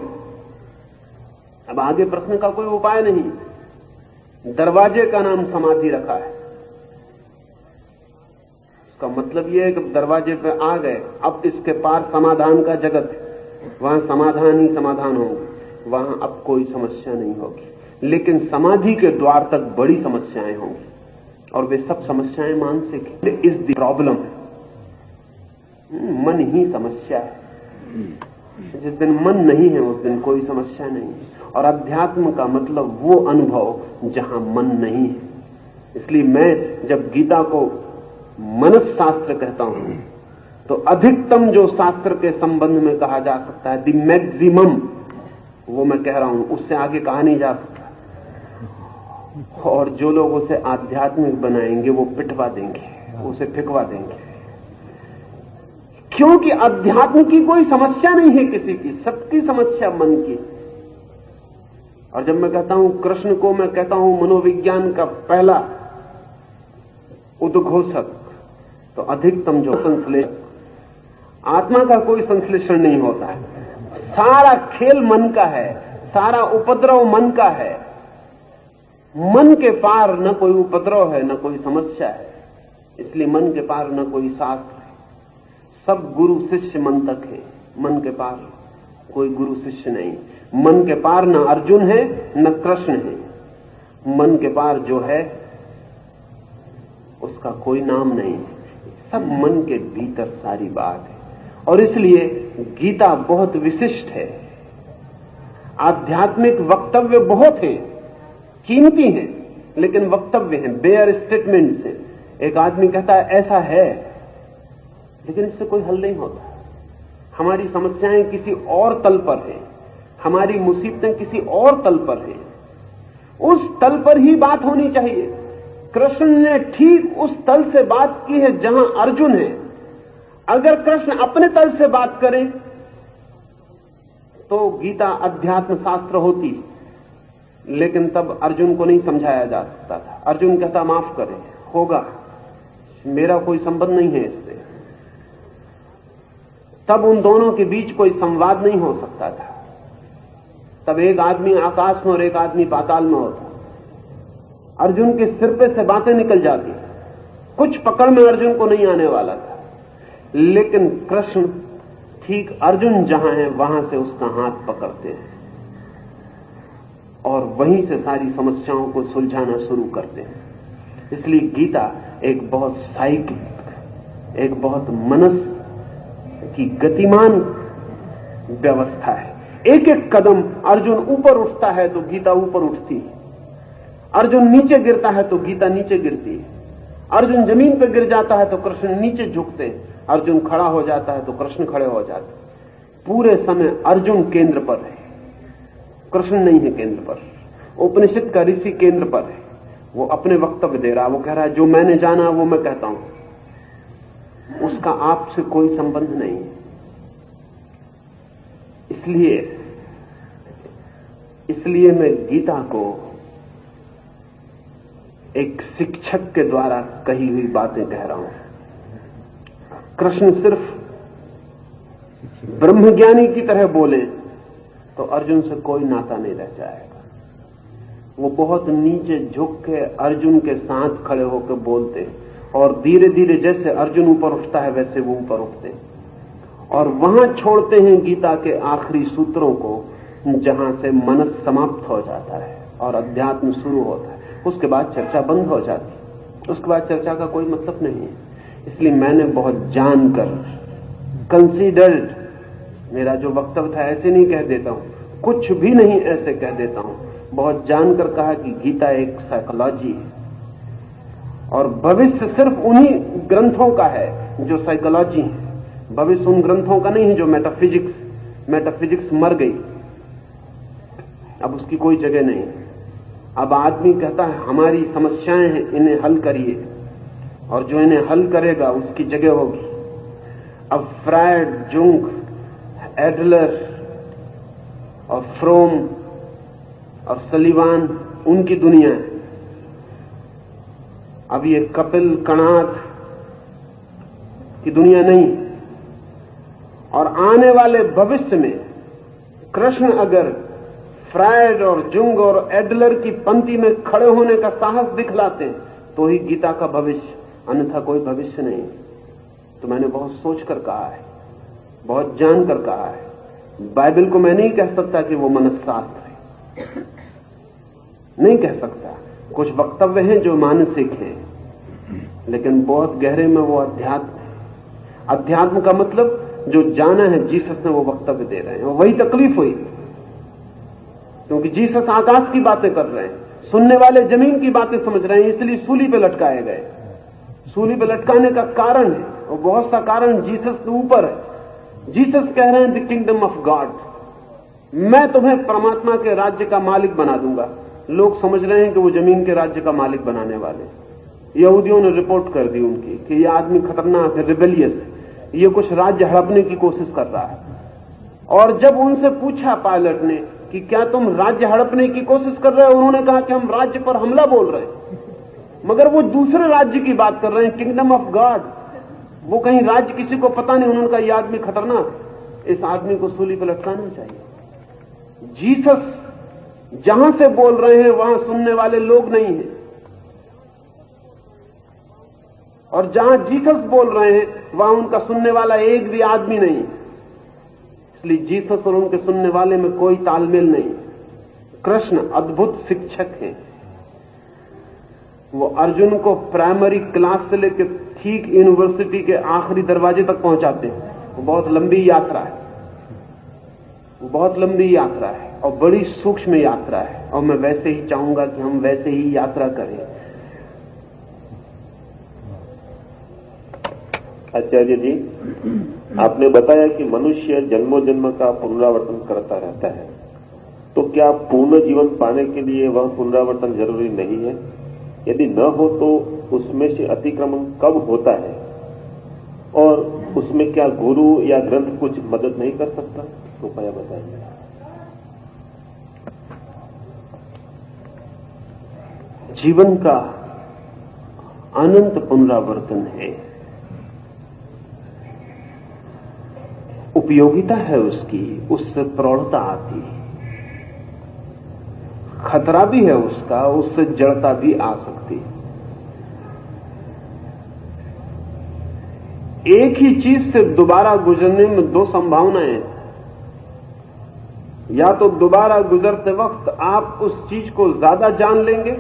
अब आगे प्रश्न का कोई उपाय नहीं। दरवाजे का नाम समाधि रखा है, इसका मतलब यह है कि दरवाजे पे आ गए, अब इसके पार समाधान का जगत है, वहां समाधान ही समाधान होंगे, वहां अब कोई समस्या नहीं होगी। लेकिन समाधि के द्वार तक बड़ी समस्याएं होंगी, और वे सब समस्याएं मानसिक है। इज द प्रॉब्लम, मन ही समस्या है। जिस दिन मन नहीं है उस दिन कोई समस्या नहीं है। और अध्यात्म का मतलब वो अनुभव जहां मन नहीं है। इसलिए मैं जब गीता को मनस शास्त्र कहता हूं तो अधिकतम जो शास्त्र के संबंध में कहा जा सकता है, द मैक्सिमम, वो मैं कह रहा हूं, उससे आगे कहा नहीं जा सकता। और जो लोग उसे आध्यात्मिक बनाएंगे वो पिटवा देंगे, उसे फिकवा देंगे, क्योंकि अध्यात्म की कोई समस्या नहीं है किसी की, सबकी समस्या मन की। और जब मैं कहता हूं कृष्ण को, मैं कहता हूं मनोविज्ञान का पहला उद्घोषक, तो अधिकतम जो संश्लेषक आत्मा का कोई संश्लेषण नहीं होता है। सारा खेल मन का है, सारा उपद्रव मन का है। मन के पार न कोई उपद्रव है, न कोई समस्या है। इसलिए मन के पार न कोई शास्त्र है। सब गुरु शिष्य मन तक है, मन के पार कोई गुरु शिष्य नहीं। मन के पार न अर्जुन है न कृष्ण है। मन के पार जो है उसका कोई नाम नहीं है। सब मन के भीतर सारी बात है। और इसलिए गीता बहुत विशिष्ट है। आध्यात्मिक वक्तव्य बहुत हैं, कीमती हैं, लेकिन वक्तव्य हैं, बेयर स्टेटमेंट्स हैं। एक आदमी कहता है ऐसा है, लेकिन इससे कोई हल नहीं होता। हमारी समस्याएं किसी और तल पर हैं, हमारी मुसीबतें किसी और तल पर हैं। उस तल पर ही बात होनी चाहिए। कृष्ण ने ठीक उस तल से बात की है जहां अर्जुन है। अगर कृष्ण अपने तल से बात करें तो गीता अध्यात्म शास्त्र होती, लेकिन तब अर्जुन को नहीं समझाया जा सकता था। अर्जुन कहता माफ करें, होगा, मेरा कोई संबंध नहीं है इससे। तब उन दोनों के बीच कोई संवाद नहीं हो सकता था। तब एक आदमी आकाश में और एक आदमी पाताल में होता। अर्जुन के सिर पे से बातें निकल जाती, कुछ पकड़ में अर्जुन को नहीं आने वाला था। लेकिन कृष्ण ठीक अर्जुन जहां है वहां से उसका हाथ पकड़ते हैं और वहीं से सारी समस्याओं को सुलझाना शुरू करते हैं। इसलिए गीता एक बहुत साइकिक, एक बहुत मनस की गतिमान व्यवस्था है। एक एक कदम अर्जुन ऊपर उठता है तो गीता ऊपर उठती है। अर्जुन नीचे गिरता है तो गीता नीचे गिरती है। अर्जुन जमीन पर गिर जाता है तो कृष्ण नीचे झुकते हैं। अर्जुन खड़ा हो जाता है तो कृष्ण खड़े हो जाते हैं। पूरे समय अर्जुन केंद्र पर है, कृष्ण नहीं है केंद्र पर। उपनिषद का ऋषि केंद्र पर है। वो अपने वक्तव्य दे रहा है, वो कह रहा है जो मैंने जाना वो मैं कहता हूं, उसका आपसे कोई संबंध नहीं है। इसलिए मैं गीता को एक शिक्षक के द्वारा कही हुई बातें कह रहा हूं। कृष्ण सिर्फ ब्रह्मज्ञानी की तरह बोले तो अर्जुन से कोई नाता नहीं रह जाएगा। वो बहुत नीचे झुक के अर्जुन के साथ खड़े होकर बोलते और धीरे धीरे जैसे अर्जुन ऊपर उठता है वैसे वो ऊपर उठते और वहां छोड़ते हैं गीता के आखिरी सूत्रों को, जहां से मनस समाप्त हो जाता है और अध्यात्म शुरू होता है। उसके बाद चर्चा बंद हो जाती है, उसके बाद चर्चा का कोई मतलब नहीं है। इसलिए मैंने बहुत जानकर कंसीडर्ड, मेरा जो वक्तव्य था ऐसे नहीं कह देता हूं, कुछ भी नहीं ऐसे कह देता हूं, बहुत जानकर कहा कि गीता एक साइकोलॉजी है और भविष्य सिर्फ उन्हीं ग्रंथों का है जो साइकोलॉजी है। भविष्य उन ग्रंथों का नहीं है जो मेटाफिजिक्स मर गई, अब उसकी कोई जगह नहीं। अब आदमी कहता है हमारी समस्याएं हैं, इन्हें हल करिए, और जो इन्हें हल करेगा उसकी जगह होगी। अब फ्रायड, जुंग, एडलर और फ्रोम और सलीवान उनकी दुनिया है। अब ये कपिल कणाद की दुनिया नहीं। और आने वाले भविष्य में कृष्ण अगर फ्रायड और जुंग और एडलर की पंक्ति में खड़े होने का साहस दिखलाते हैं तो ही गीता का भविष्य, अन्यथा कोई भविष्य नहीं। तो मैंने बहुत सोचकर कहा है, बहुत जानकर कहा है। बाइबल को मैं नहीं कह सकता कि वो मनस्शास्त्र है, नहीं कह सकता। कुछ वक्तव्य हैं जो मानसिक हैं, लेकिन बहुत गहरे में वो अध्यात्म है। अध्यात्म का मतलब जो जाना है जीसस ने, वो वक्तव्य दे रहे हैं। वही तकलीफ हुई क्योंकि जीसस आकाश की बातें कर रहे हैं, सुनने वाले जमीन की बातें समझ रहे हैं, इसलिए सूली पे लटकाए गए। सूली पे लटकाने का कारण है, और बहुत सा कारण जीसस के ऊपर है। जीसस कह रहे हैं द किंगडम ऑफ गॉड, मैं तुम्हें परमात्मा के राज्य का मालिक बना दूंगा। लोग समझ रहे हैं कि वो जमीन के राज्य का मालिक बनाने वाले। यहूदियों ने रिपोर्ट कर दी उनकी कि यह आदमी खतरनाक है, रिबेलियस है, ये कुछ राज्य हड़पने की कोशिश कर रहा है। और जब उनसे पूछा पायलट ने कि क्या तुम राज्य हड़पने की कोशिश कर रहे हो, उन्होंने कहा कि हम राज्य पर हमला बोल रहे हैं। मगर वो दूसरे राज्य की बात कर रहे हैं, किंगडम ऑफ गॉड। वो कहीं राज्य किसी को पता नहीं, उन्होंने कहा यह आदमी खतरनाक, इस आदमी को सूली पर लटकाना चाहिए। जीसस जहां से बोल रहे हैं वहां सुनने वाले लोग नहीं हैं, और जहां जीसस बोल रहे हैं वहां उनका सुनने वाला एक भी आदमी नहीं। इसलिए जीसस और उनके सुनने वाले में कोई तालमेल नहीं। कृष्ण अद्भुत शिक्षक हैं। वो अर्जुन को प्राइमरी क्लास से लेकर ठीक यूनिवर्सिटी के आखिरी दरवाजे तक पहुंचाते हैं। वो बहुत लंबी यात्रा है, वो बहुत लंबी यात्रा है और बड़ी सूक्ष्म यात्रा है, और मैं वैसे ही चाहूंगा कि हम वैसे ही यात्रा करें। आचार्य जी, आपने बताया कि मनुष्य जन्मों जन्म का पुनरावर्तन करता रहता है, तो क्या पूर्ण जीवन पाने के लिए वह पुनरावर्तन जरूरी नहीं है? यदि न हो तो उसमें से अतिक्रमण कब होता है, और उसमें क्या गुरु या ग्रंथ कुछ मदद नहीं कर सकता? कृपया बताइए। जीवन का अनंत पुनरावर्तन है, उपयोगिता है उसकी, उससे प्रौढ़ता आती है, खतरा भी है उसका, उससे जड़ता भी आ सकती है। एक ही चीज से दोबारा गुजरने में दो संभावनाएं हैं। या तो दोबारा गुजरते वक्त आप उस चीज को ज्यादा जान लेंगे,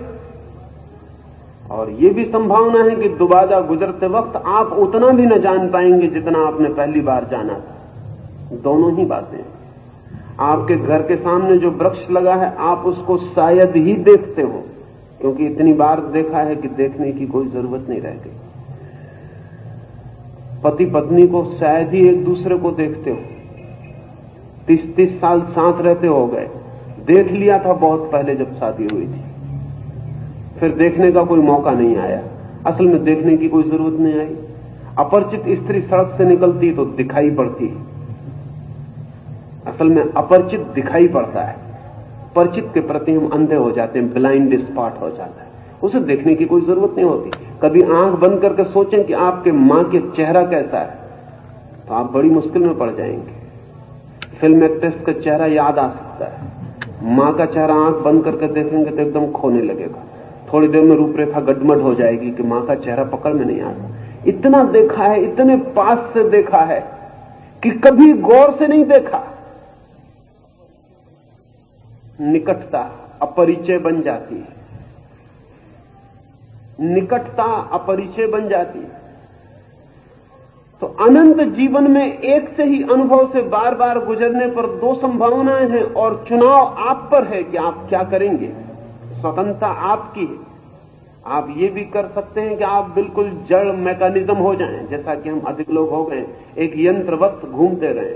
और यह भी संभावना है कि दोबारा गुजरते वक्त आप उतना भी न जान पाएंगे जितना आपने पहली बार जाना था। दोनों ही बातें। आपके घर के सामने जो वृक्ष लगा है आप उसको शायद ही देखते हो, क्योंकि इतनी बार देखा है कि देखने की कोई जरूरत नहीं रह गई। पति पत्नी को शायद ही एक दूसरे को देखते हो, 30-30 साल साथ रहते हो गए, देख लिया था बहुत पहले जब शादी हुई थी, फिर देखने का कोई मौका नहीं आया। असल में देखने की कोई जरूरत नहीं आई। अपरिचित स्त्री सड़क से निकलती तो दिखाई पड़ती है, असल में अपरिचित दिखाई पड़ता है, परिचित के प्रति हम अंधे हो जाते हैं, ब्लाइंड स्पॉट हो जाता है, उसे देखने की कोई जरूरत नहीं होती। कभी आंख बंद करके सोचें कि आपके मां के चेहरा कैसा है, तो आप बड़ी मुश्किल में पड़ जाएंगे। फिल्म एक्ट्रेस का चेहरा याद आ सकता है, मां का चेहरा आंख बंद करके देखेंगे तो एकदम खोने लगेगा। थोड़ी देर में रूपरेखा गडमड हो जाएगी कि मां का चेहरा पकड़ में नहीं आता। इतना देखा है, इतने पास से देखा है कि कभी गौर से नहीं देखा। निकटता अपरिचय बन जाती है, निकटता अपरिचय बन जाती है। तो अनंत जीवन में एक से ही अनुभव से बार बार गुजरने पर दो संभावनाएं हैं, और चुनाव आप पर है कि आप क्या करेंगे। स्वतंत्रता आपकी है। आप ये भी कर सकते हैं कि आप बिल्कुल जड़ मैकेनिज्म हो जाएं, जैसा कि हम अधिक लोग हो गए, एक यंत्रवत घूमते रहे,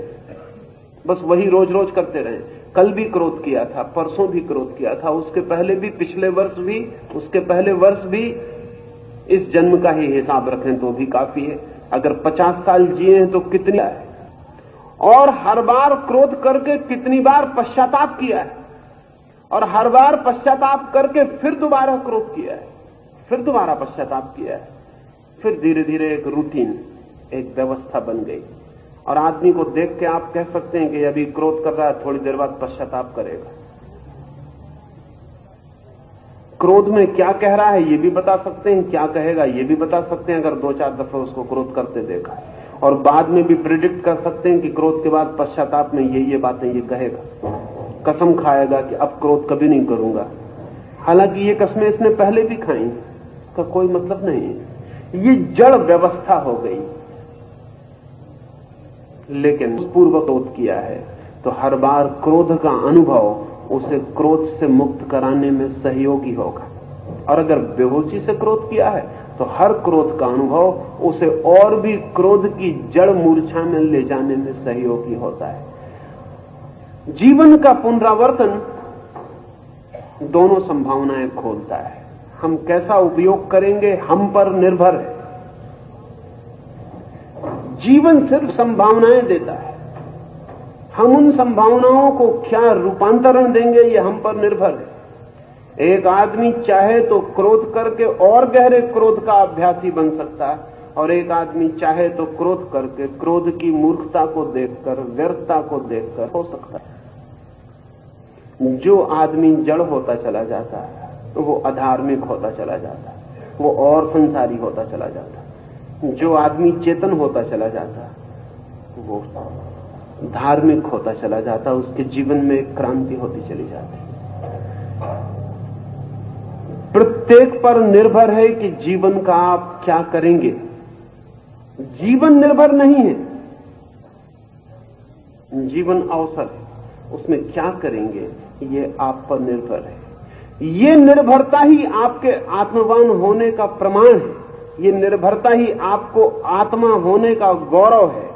बस वही रोज रोज करते रहे। कल भी क्रोध किया था, परसों भी क्रोध किया था, उसके पहले भी, पिछले वर्ष भी, उसके पहले वर्ष भी। इस जन्म का ही हिसाब रखें तो भी काफी है। अगर 50 साल जिए हैं तो कितनी है, और हर बार क्रोध करके कितनी बार पश्चाताप किया है, और हर बार पश्चाताप करके फिर दोबारा क्रोध किया है, फिर दोबारा पश्चाताप किया है। फिर धीरे धीरे एक रूटीन, एक व्यवस्था बन गई, और आदमी को देख के आप कह सकते हैं कि अभी क्रोध कर रहा है, थोड़ी देर बाद पश्चाताप करेगा। क्रोध में क्या कह रहा है ये भी बता सकते हैं, क्या कहेगा ये भी बता सकते हैं, अगर 2-4 दफे उसको क्रोध करते देखा। और बाद में भी प्रिडिक्ट कर सकते हैं कि क्रोध के बाद पश्चाताप में ये बातें ये कहेगा, कसम खाएगा कि अब क्रोध कभी नहीं करूंगा। हालांकि ये कसमें इसने पहले भी खाई, का कोई मतलब नहीं है, ये जड़ व्यवस्था हो गई। लेकिन पूर्व क्रोध किया है तो हर बार क्रोध का अनुभव उसे क्रोध से मुक्त कराने में सहयोगी होगा, और अगर बेहोशी से क्रोध किया है तो हर क्रोध का अनुभव उसे और भी क्रोध की जड़ मूर्छा में ले जाने में सहयोगी होता है। जीवन का पुनरावर्तन दोनों संभावनाएं खोलता है। हम कैसा उपयोग करेंगे हम पर निर्भर है। जीवन सिर्फ संभावनाएं देता है, हम उन संभावनाओं को क्या रूपांतरण देंगे ये हम पर निर्भर है। एक आदमी चाहे तो क्रोध करके और गहरे क्रोध का अभ्यासी बन सकता है, और एक आदमी चाहे तो क्रोध करके क्रोध की मूर्खता को देखकर, व्यर्थता को देखकर हो सकता है। जो आदमी जड़ होता चला जाता है वो अधार्मिक होता चला जाता है, वो और संसारी होता चला जाता है। जो आदमी चेतन होता चला जाता है वो धार्मिक होता चला जाता है, उसके जीवन में एक क्रांति होती चली जाती है। प्रत्येक पर निर्भर है कि जीवन का आप क्या करेंगे। जीवन निर्भर नहीं है, जीवन अवसर है, उसमें क्या करेंगे ये आप पर निर्भर है। ये निर्भरता ही आपके आत्मवान होने का प्रमाण है, ये निर्भरता ही आपको आत्मा होने का गौरव है।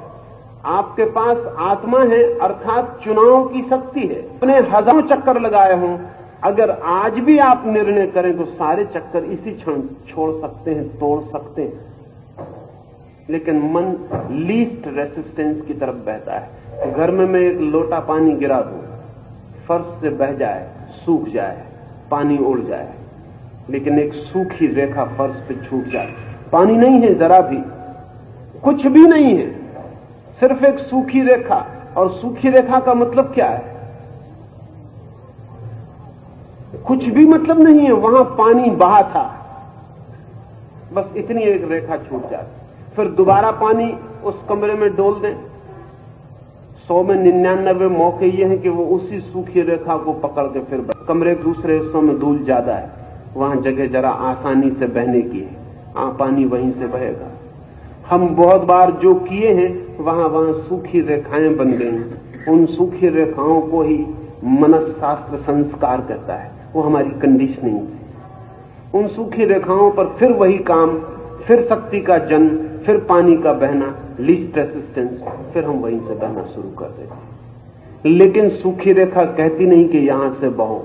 आपके पास आत्मा है अर्थात चुनाव की शक्ति है। अपने हजारों चक्कर लगाए हों, अगर आज भी आप निर्णय करें तो सारे चक्कर इसी क्षण छोड़ सकते हैं, तोड़ सकते हैं। लेकिन मन लीस्ट रेसिस्टेंस की तरफ बहता है। घर में मैं एक लोटा पानी गिरा दूं, फर्श से बह जाए, सूख जाए, पानी उड़ जाए, लेकिन एक सूखी रेखा फर्श पे छूट जाए, पानी नहीं है, जरा भी कुछ भी नहीं है, सिर्फ एक सूखी रेखा। और सूखी रेखा का मतलब क्या है? कुछ भी मतलब नहीं है, वहां पानी बहा था, बस इतनी एक रेखा छूट जाती। फिर दोबारा पानी उस कमरे में डोल दें, 100 में 99 मौके ये हैं कि वो उसी सूखी रेखा को पकड़ के फिर कमरे के दूसरे हिस्सों में धूल ज्यादा है, वहां जगह जरा आसानी से बहने की है, पानी वहीं से बहेगा। हम बहुत बार जो किए हैं वहां सूखी रेखाएं बन गई। उन सूखी रेखाओं को ही मनस्शास्त्र संस्कार कहता है, वो हमारी कंडीशनिंग है। उन सूखी रेखाओं पर फिर वही काम, फिर शक्ति का जन्म, फिर पानी का बहना, लीस्ट रेसिस्टेंस, फिर हम वहीं से बहना शुरू कर देते हैं। लेकिन सूखी रेखा कहती नहीं कि यहां से बहो,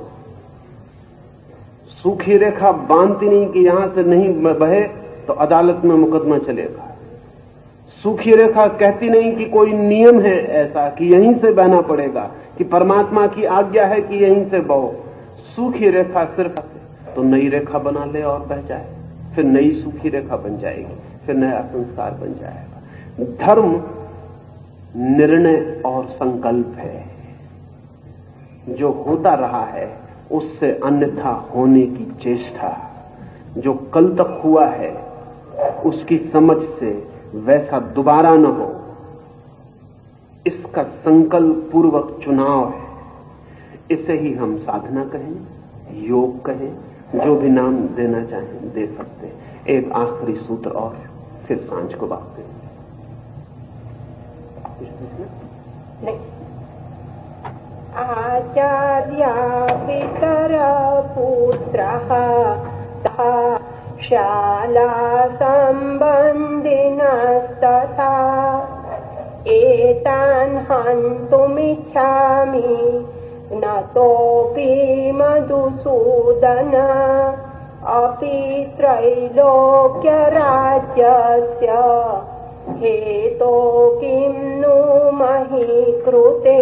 सूखी रेखा बांधती नहीं कि यहां से नहीं बहे तो अदालत में मुकदमा चलेगा। सूखी रेखा कहती नहीं कि कोई नियम है ऐसा कि यहीं से बहना पड़ेगा, कि परमात्मा की आज्ञा है कि यहीं से बहो। सूखी रेखा सिर्फ तो नई रेखा बना ले और बह जाए, फिर नई सूखी रेखा बन जाएगी, फिर नया संस्कार बन जाएगा। धर्म निर्णय और संकल्प है, जो होता रहा है उससे अन्यथा होने की चेष्टा, जो कल तक हुआ है उसकी समझ से वैसा दोबारा न हो, इसका संकल्प पूर्वक चुनाव है। इसे ही हम साधना कहें, योग कहें, जो भी नाम देना चाहें दे सकते हैं। एक आखिरी सूत्र और फिर सांझ को बात करें। आचार्य पितर पुत्रः शाला संबंधिनस्तथा एतान् हन्तुमिच्छामि न तोऽपि मधुसूदन अपि त्रैलोक्यराज्यस्य हेतो किं नु मही कृते।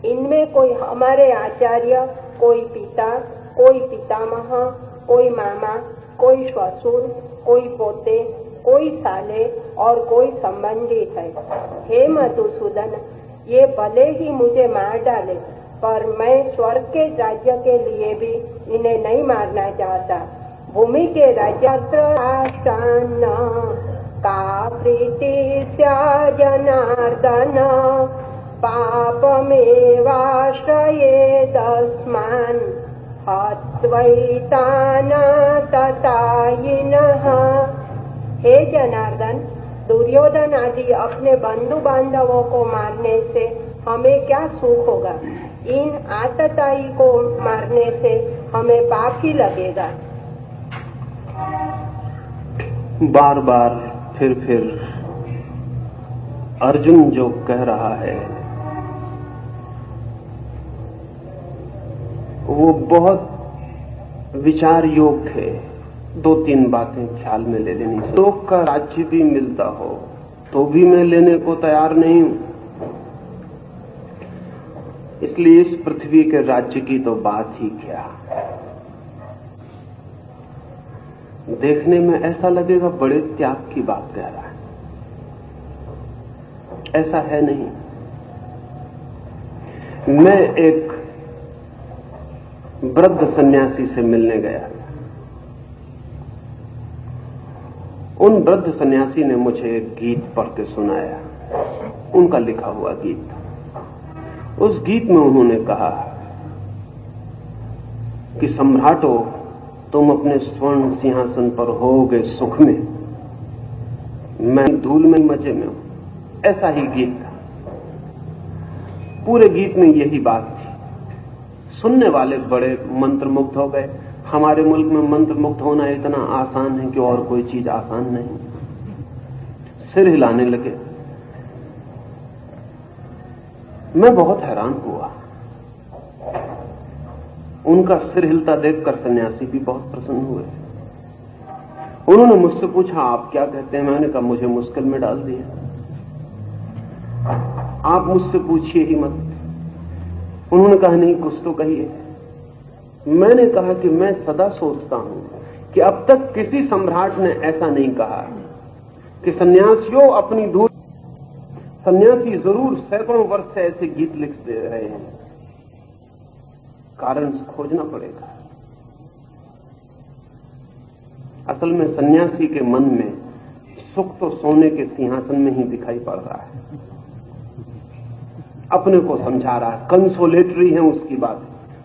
इनमें कोई हमारे आचार्य, कोई पिता, कोई पितामह, कोई मामा, कोई ससुर, कोई पोते, कोई साले और कोई संबंधी है। हे मधुसूदन, ये भले ही मुझे मार डाले, पर मैं स्वर्ग के राज्य के लिए भी इन्हें नहीं मारना चाहता। भूमि के राज्य का प्रीति जनार्दन पापमेवाश्रयेदस्मान् हत्वैतानाततायिनः। हे जनार्दन, दुर्योधन आदि अपने बंधु बांधवों को मारने से हमें क्या सुख होगा? इन आतताई को मारने से हमें पाप ही लगेगा। बार बार फिर अर्जुन जो कह रहा है वो बहुत विचार योग्य है। 2-3 बातें ख्याल में ले लेनी। लोक का राज्य भी मिलता हो तो भी मैं लेने को तैयार नहीं हूं, इसलिए इस पृथ्वी के राज्य की तो बात ही क्या। देखने में ऐसा लगेगा बड़े त्याग की बात कह रहा है। ऐसा है नहीं। मैं एक वृद्ध सन्यासी से मिलने गया। उन वृद्ध सन्यासी ने मुझे एक गीत पढ़ के सुनाया, उनका लिखा हुआ गीत। उस गीत में उन्होंने कहा कि सम्राटो, तुम अपने स्वर्ण सिंहासन पर होगे सुख में, मैं धूल में मजे में हूं। ऐसा ही गीत था। पूरे गीत में यही बात थी। सुनने वाले बड़े मंत्रमुग्ध हो गए। हमारे मुल्क में मंत्रमुग्ध होना इतना आसान है कि और कोई चीज आसान नहीं। सिर हिलाने लगे। मैं बहुत हैरान हुआ। उनका सिर हिलता देखकर सन्यासी भी बहुत प्रसन्न हुए। उन्होंने मुझसे पूछा, आप क्या कहते हैं? मैंने कहा, मुझे मुश्किल में डाल दिया, आप मुझसे पूछिए ही मत। उन्होंने कहा, नहीं, कुछ तो कहिए। मैंने कहा कि मैं सदा सोचता हूं कि अब तक किसी सम्राट ने ऐसा नहीं कहा कि सन्यासियों अपनी धूल। सन्यासी जरूर सैकड़ों वर्ष से ऐसे गीत लिखते रहे हैं, कारण खोजना पड़ेगा। असल में सन्यासी के मन में सुख तो सोने के सिंहासन में ही दिखाई पड़ रहा है। अपने को समझा रहा है, कंसोलेटरी है उसकी बात।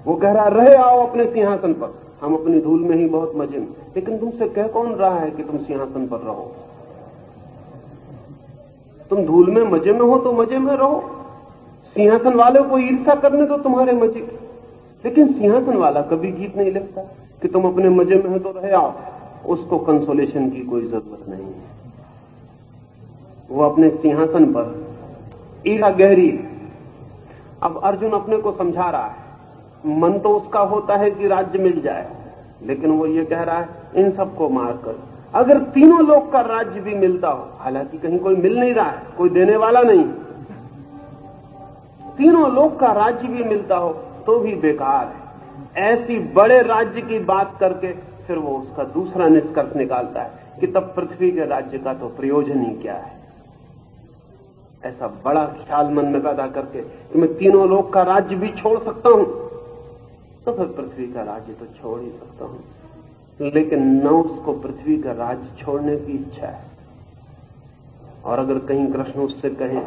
वो कह रहा है, रहे आओ अपने सिंहासन पर, हम अपनी धूल में ही बहुत मजे में। लेकिन तुमसे कह कौन रहा है कि तुम सिंहासन पर रहो? तुम धूल में मजे में हो तो मजे में रहो। सिंहासन वाले को ईर्ष्या करने तो तुम्हारे मजे की। लेकिन सिंहासन वाला कभी गीत नहीं लिखता कि तुम अपने मजे में हो तो रहे आओ। उसको कंसोलेशन की कोई जरूरत नहीं है। वो अपने सिंहासन पर ईर्ष्या गहरी। अब अर्जुन अपने को समझा रहा है, मन तो उसका होता है कि राज्य मिल जाए, लेकिन वो ये कह रहा है, इन सबको मारकर अगर तीनों लोग का राज्य भी मिलता हो, हालांकि कहीं कोई मिल नहीं रहा है, कोई देने वाला नहीं, तीनों लोग का राज्य भी मिलता हो तो भी बेकार है। ऐसी बड़े राज्य की बात करके फिर वो उसका दूसरा निष्कर्ष निकालता है कि तब पृथ्वी के राज्य का तो प्रयोजन ही क्या है। ऐसा बड़ा ख्याल मन में पैदा करके कि मैं तीनों लोग का राज्य भी छोड़ सकता हूं, तो फिर पृथ्वी का राज्य तो छोड़ ही सकता हूं। लेकिन न उसको पृथ्वी का राज्य छोड़ने की इच्छा है। और अगर कहीं कृष्ण उससे कहे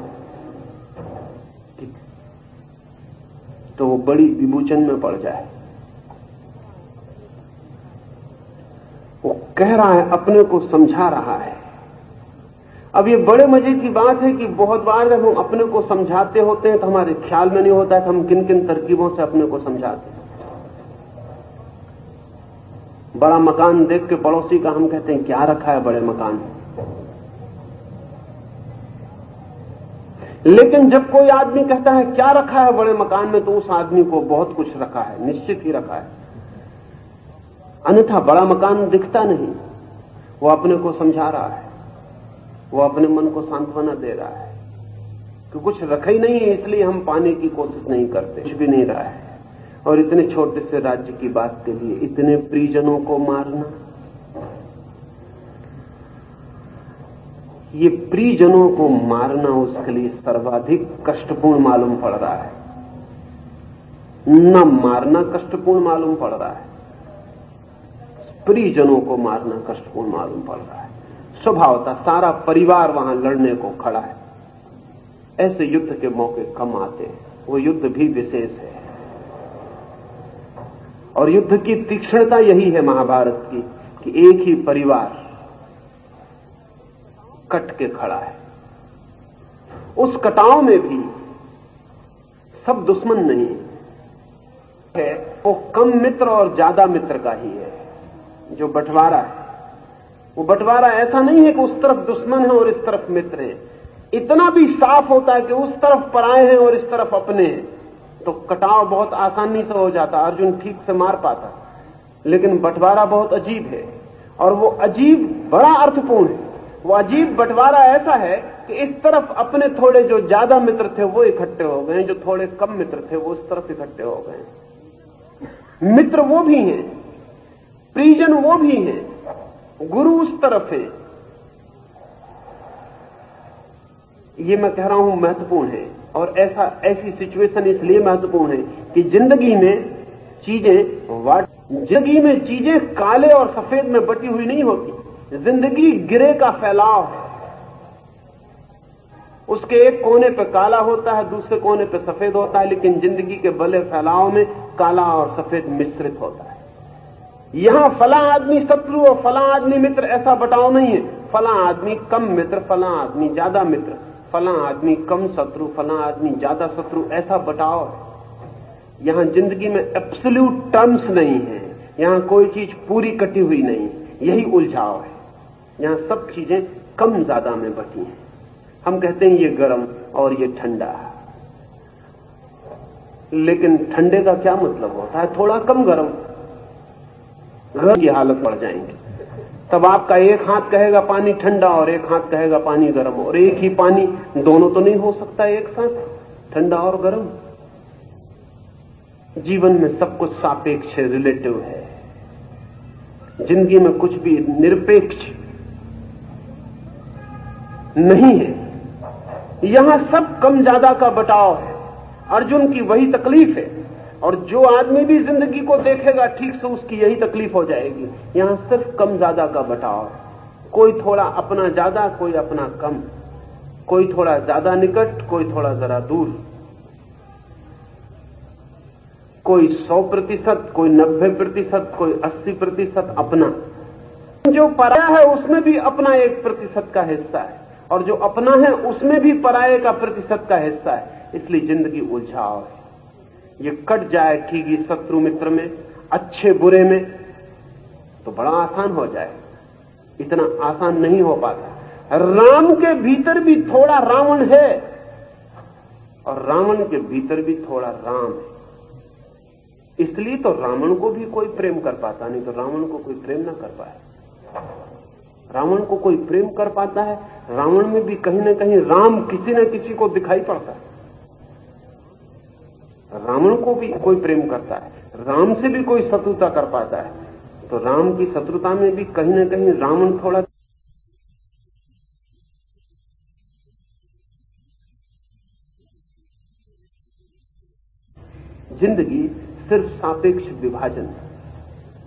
तो वो बड़ी विभूचन में पड़ जाए। वो कह रहा है, अपने को समझा रहा है। अब ये बड़े मजे की बात है कि बहुत बार जब हम अपने को समझाते होते हैं तो हमारे ख्याल में नहीं होता है कि हम किन किन तरकीबों से अपने को समझाते हैं। बड़ा मकान देख के पड़ोसी का हम कहते हैं, क्या रखा है बड़े मकान में? लेकिन जब कोई आदमी कहता है क्या रखा है बड़े मकान में, तो उस आदमी को बहुत कुछ रखा है, निश्चित ही रखा है। अन्यथा बड़ा मकान दिखता नहीं। वो अपने को समझा रहा है, वो अपने मन को सांत्वना दे रहा है कि कुछ रखा ही नहीं है, इसलिए हम पाने की कोशिश नहीं करते। कुछ भी नहीं रहा है। और इतने छोटे से राज्य की बात के लिए इतने प्रियजनों को मारना, ये प्रियजनों को मारना उसके लिए सर्वाधिक कष्टपूर्ण मालूम पड़ रहा है। न मारना कष्टपूर्ण मालूम पड़ रहा है, प्रियजनों को मारना कष्टपूर्ण मालूम पड़ रहा है। स्वभावतः सारा परिवार वहां लड़ने को खड़ा है। ऐसे युद्ध के मौके कम आते हैं। वो युद्ध भी विशेष है। और युद्ध की तीक्ष्णता यही है महाभारत की कि एक ही परिवार कट के खड़ा है। उस कटाव में भी सब दुश्मन नहीं है, वो कम मित्र और ज्यादा मित्र का ही है। जो बंटवारा है, वो बंटवारा ऐसा नहीं है कि उस तरफ दुश्मन है और इस तरफ मित्र है। इतना भी साफ होता है कि उस तरफ पराए हैं और इस तरफ अपने हैं, तो कटाव बहुत आसानी से हो जाता। अर्जुन ठीक से मार पाता। लेकिन बंटवारा बहुत अजीब है, और वो अजीब बड़ा अर्थपूर्ण है। वो अजीब बंटवारा ऐसा है कि इस तरफ अपने थोड़े जो ज्यादा मित्र थे वो इकट्ठे हो गए, जो थोड़े कम मित्र थे वो उस तरफ इकट्ठे हो गए। मित्र वो भी हैं, परिजन वो भी हैं, गुरु उस तरफ है। ये मैं कह रहा हूं महत्वपूर्ण है, और ऐसी सिचुएशन इसलिए महत्वपूर्ण है कि जिंदगी में चीजें काले और सफेद में बटी हुई नहीं होती। जिंदगी गिरे का फैलाव है। उसके एक कोने पे काला होता है, दूसरे कोने पे सफेद होता है, लेकिन जिंदगी के बले फैलाव में काला और सफेद मिश्रित होता है। यहां फला आदमी शत्रु और फला आदमी मित्र ऐसा बटाव नहीं है। फला आदमी कम मित्र, फला आदमी ज्यादा मित्र, फला आदमी कम शत्रु, फला आदमी ज्यादा शत्रु, ऐसा बटाव है। यहां जिंदगी में एब्सोल्यूट टर्म्स नहीं है। यहां कोई चीज पूरी कटी हुई नहीं, यही उलझाव है। यहां सब चीजें कम ज्यादा में बटी हैं। हम कहते हैं ये गर्म और ये ठंडा, लेकिन ठंडे का क्या मतलब होता है? थोड़ा कम गर्म की हालत पड़ जाएंगे। तब आपका एक हाथ कहेगा पानी ठंडा और एक हाथ कहेगा पानी गर्म, और एक ही पानी दोनों तो नहीं हो सकता एक साथ, ठंडा और गर्म। जीवन में सब कुछ सापेक्ष है, रिलेटिव है। जिंदगी में कुछ भी निरपेक्ष नहीं है। यहां सब कम ज्यादा का बटाव है। अर्जुन की वही तकलीफ है, और जो आदमी भी जिंदगी को देखेगा ठीक से उसकी यही तकलीफ हो जाएगी। यहां सिर्फ कम ज्यादा का बटाव है। कोई थोड़ा अपना ज्यादा, कोई अपना कम, कोई थोड़ा ज्यादा निकट, कोई थोड़ा जरा दूर, कोई 100%, कोई 90%, कोई 80% अपना। जो पराया है उसमें भी अपना 1% का हिस्सा है, और जो अपना है उसमें भी पराये का प्रतिशत का हिस्सा है। इसलिए जिंदगी उलझाव है। ये कट जाए ठीक ही शत्रु मित्र में, अच्छे बुरे में, तो बड़ा आसान हो जाए। इतना आसान नहीं हो पाता। राम के भीतर भी थोड़ा रावण है, और रावण के भीतर भी थोड़ा राम है। इसलिए तो रावण को भी कोई प्रेम कर पाता, नहीं तो रावण को कोई प्रेम ना कर पाए। रावण को कोई प्रेम कर पाता है। रावण में भी कहीं ना कहीं राम किसी न किसी को दिखाई पड़ता है। रावण को भी कोई प्रेम करता है, राम से भी कोई शत्रुता कर पाता है, तो राम की शत्रुता में भी कहीं ना कहीं रावण थोड़ा। जिंदगी सिर्फ सापेक्ष विभाजन है।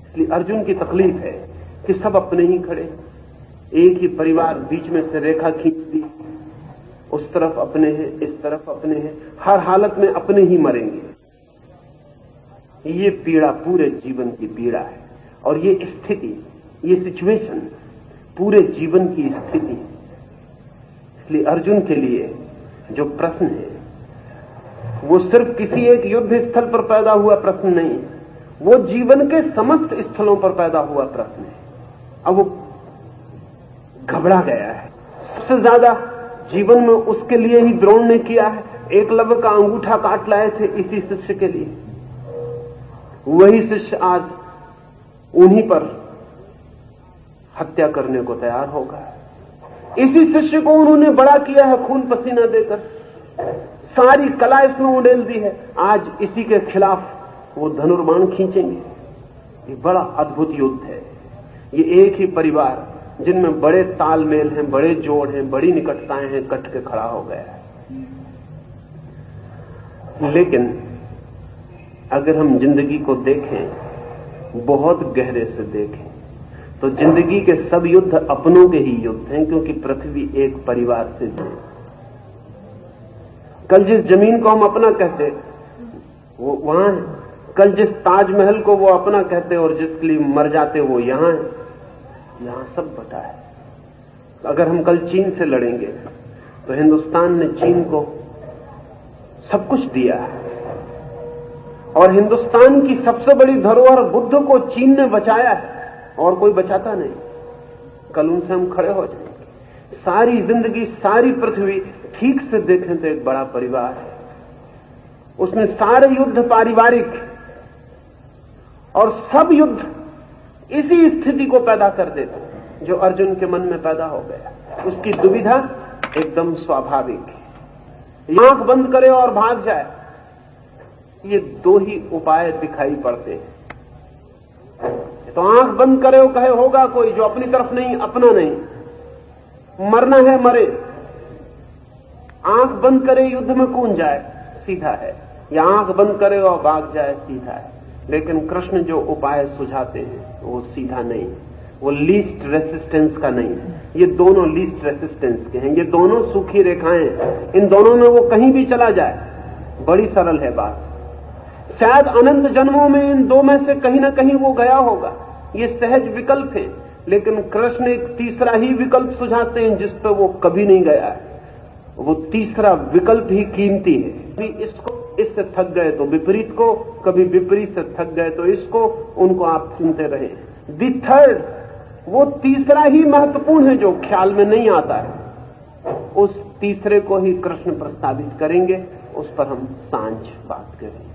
इसलिए अर्जुन की तकलीफ है कि सब अपने ही खड़े, एक ही परिवार बीच में से रेखा खींचती, उस तरफ अपने हैं, इस तरफ अपने हैं, हर हालत में अपने ही मरेंगे। ये पीड़ा पूरे जीवन की पीड़ा है, और ये स्थिति, ये सिचुएशन पूरे जीवन की स्थिति है। इसलिए अर्जुन के लिए जो प्रश्न है वो सिर्फ किसी एक युद्ध स्थल पर पैदा हुआ प्रश्न नहीं है, वो जीवन के समस्त स्थलों पर पैदा हुआ प्रश्न है। अब वो घबरा गया है। सबसे ज्यादा जीवन में उसके लिए ही द्रोण ने किया है। एकलव्य का अंगूठा काट लाए थे इसी शिष्य के लिए। वही शिष्य आज उन्हीं पर हत्या करने को तैयार होगा। इसी शिष्य को उन्होंने बड़ा किया है खून पसीना देकर, सारी कला इसमें उड़ेल दी है। आज इसी के खिलाफ वो धनुर्बाण खींचेंगे। ये बड़ा अद्भुत युद्ध है। ये एक ही परिवार जिनमें बड़े तालमेल हैं, बड़े जोड़ हैं, बड़ी निकटताएं हैं, कट के खड़ा हो गया है। लेकिन अगर हम जिंदगी को देखें, बहुत गहरे से देखें, तो जिंदगी के सब युद्ध अपनों के ही युद्ध हैं, क्योंकि पृथ्वी एक परिवार से जुड़ी। कल जिस जमीन को हम अपना कहते वो वहां है, कल जिस ताजमहल को वो अपना कहते और जिसके लिए मर जाते वो यहां है। यहां सब बटा है। अगर हम कल चीन से लड़ेंगे तो हिंदुस्तान ने चीन को सब कुछ दिया है, और हिंदुस्तान की सबसे बड़ी धरोहर बुद्ध को चीन ने बचाया है, और कोई बचाता नहीं। कल उनसे हम खड़े हो जाएंगे। सारी जिंदगी, सारी पृथ्वी ठीक से देखें तो एक बड़ा परिवार है। उसमें सारे युद्ध पारिवारिक, और सब युद्ध इसी स्थिति को पैदा कर देते जो अर्जुन के मन में पैदा हो गया। उसकी दुविधा एकदम स्वाभाविक है। आंख बंद करे और भाग जाए, ये दो ही उपाय दिखाई पड़ते हैं। तो आंख बंद करे वो कहे होगा कोई जो अपनी तरफ नहीं, अपना नहीं। मरना है मरे, आंख बंद करे युद्ध में कूद जाए, सीधा है, या आंख बंद करे और भाग जाए, सीधा है। लेकिन कृष्ण जो उपाय सुझाते हैं वो सीधा नहीं, वो लीस्ट रेसिस्टेंस का नहीं है। ये दोनों लीस्ट रेसिस्टेंस के हैं, ये दोनों सूखी रेखाएं, इन दोनों में वो कहीं भी चला जाए। बड़ी सरल है बात। शायद अनंत जन्मों में इन दो में से कहीं ना कहीं वो गया होगा, ये सहज विकल्प है। लेकिन कृष्ण एक तीसरा ही विकल्प सुझाते हैं जिस पर वो कभी नहीं गया है। वो तीसरा विकल्प ही कीमती है। कभी इससे थक गए तो विपरीत को, कभी विपरीत से थक गए तो इसको, उनको आप सुनते रहे। दी थर्ड, वो तीसरा ही महत्वपूर्ण है जो ख्याल में नहीं आता है। उस तीसरे को ही कृष्ण प्रस्तावित करेंगे, उस पर हम सांझ बात करेंगे।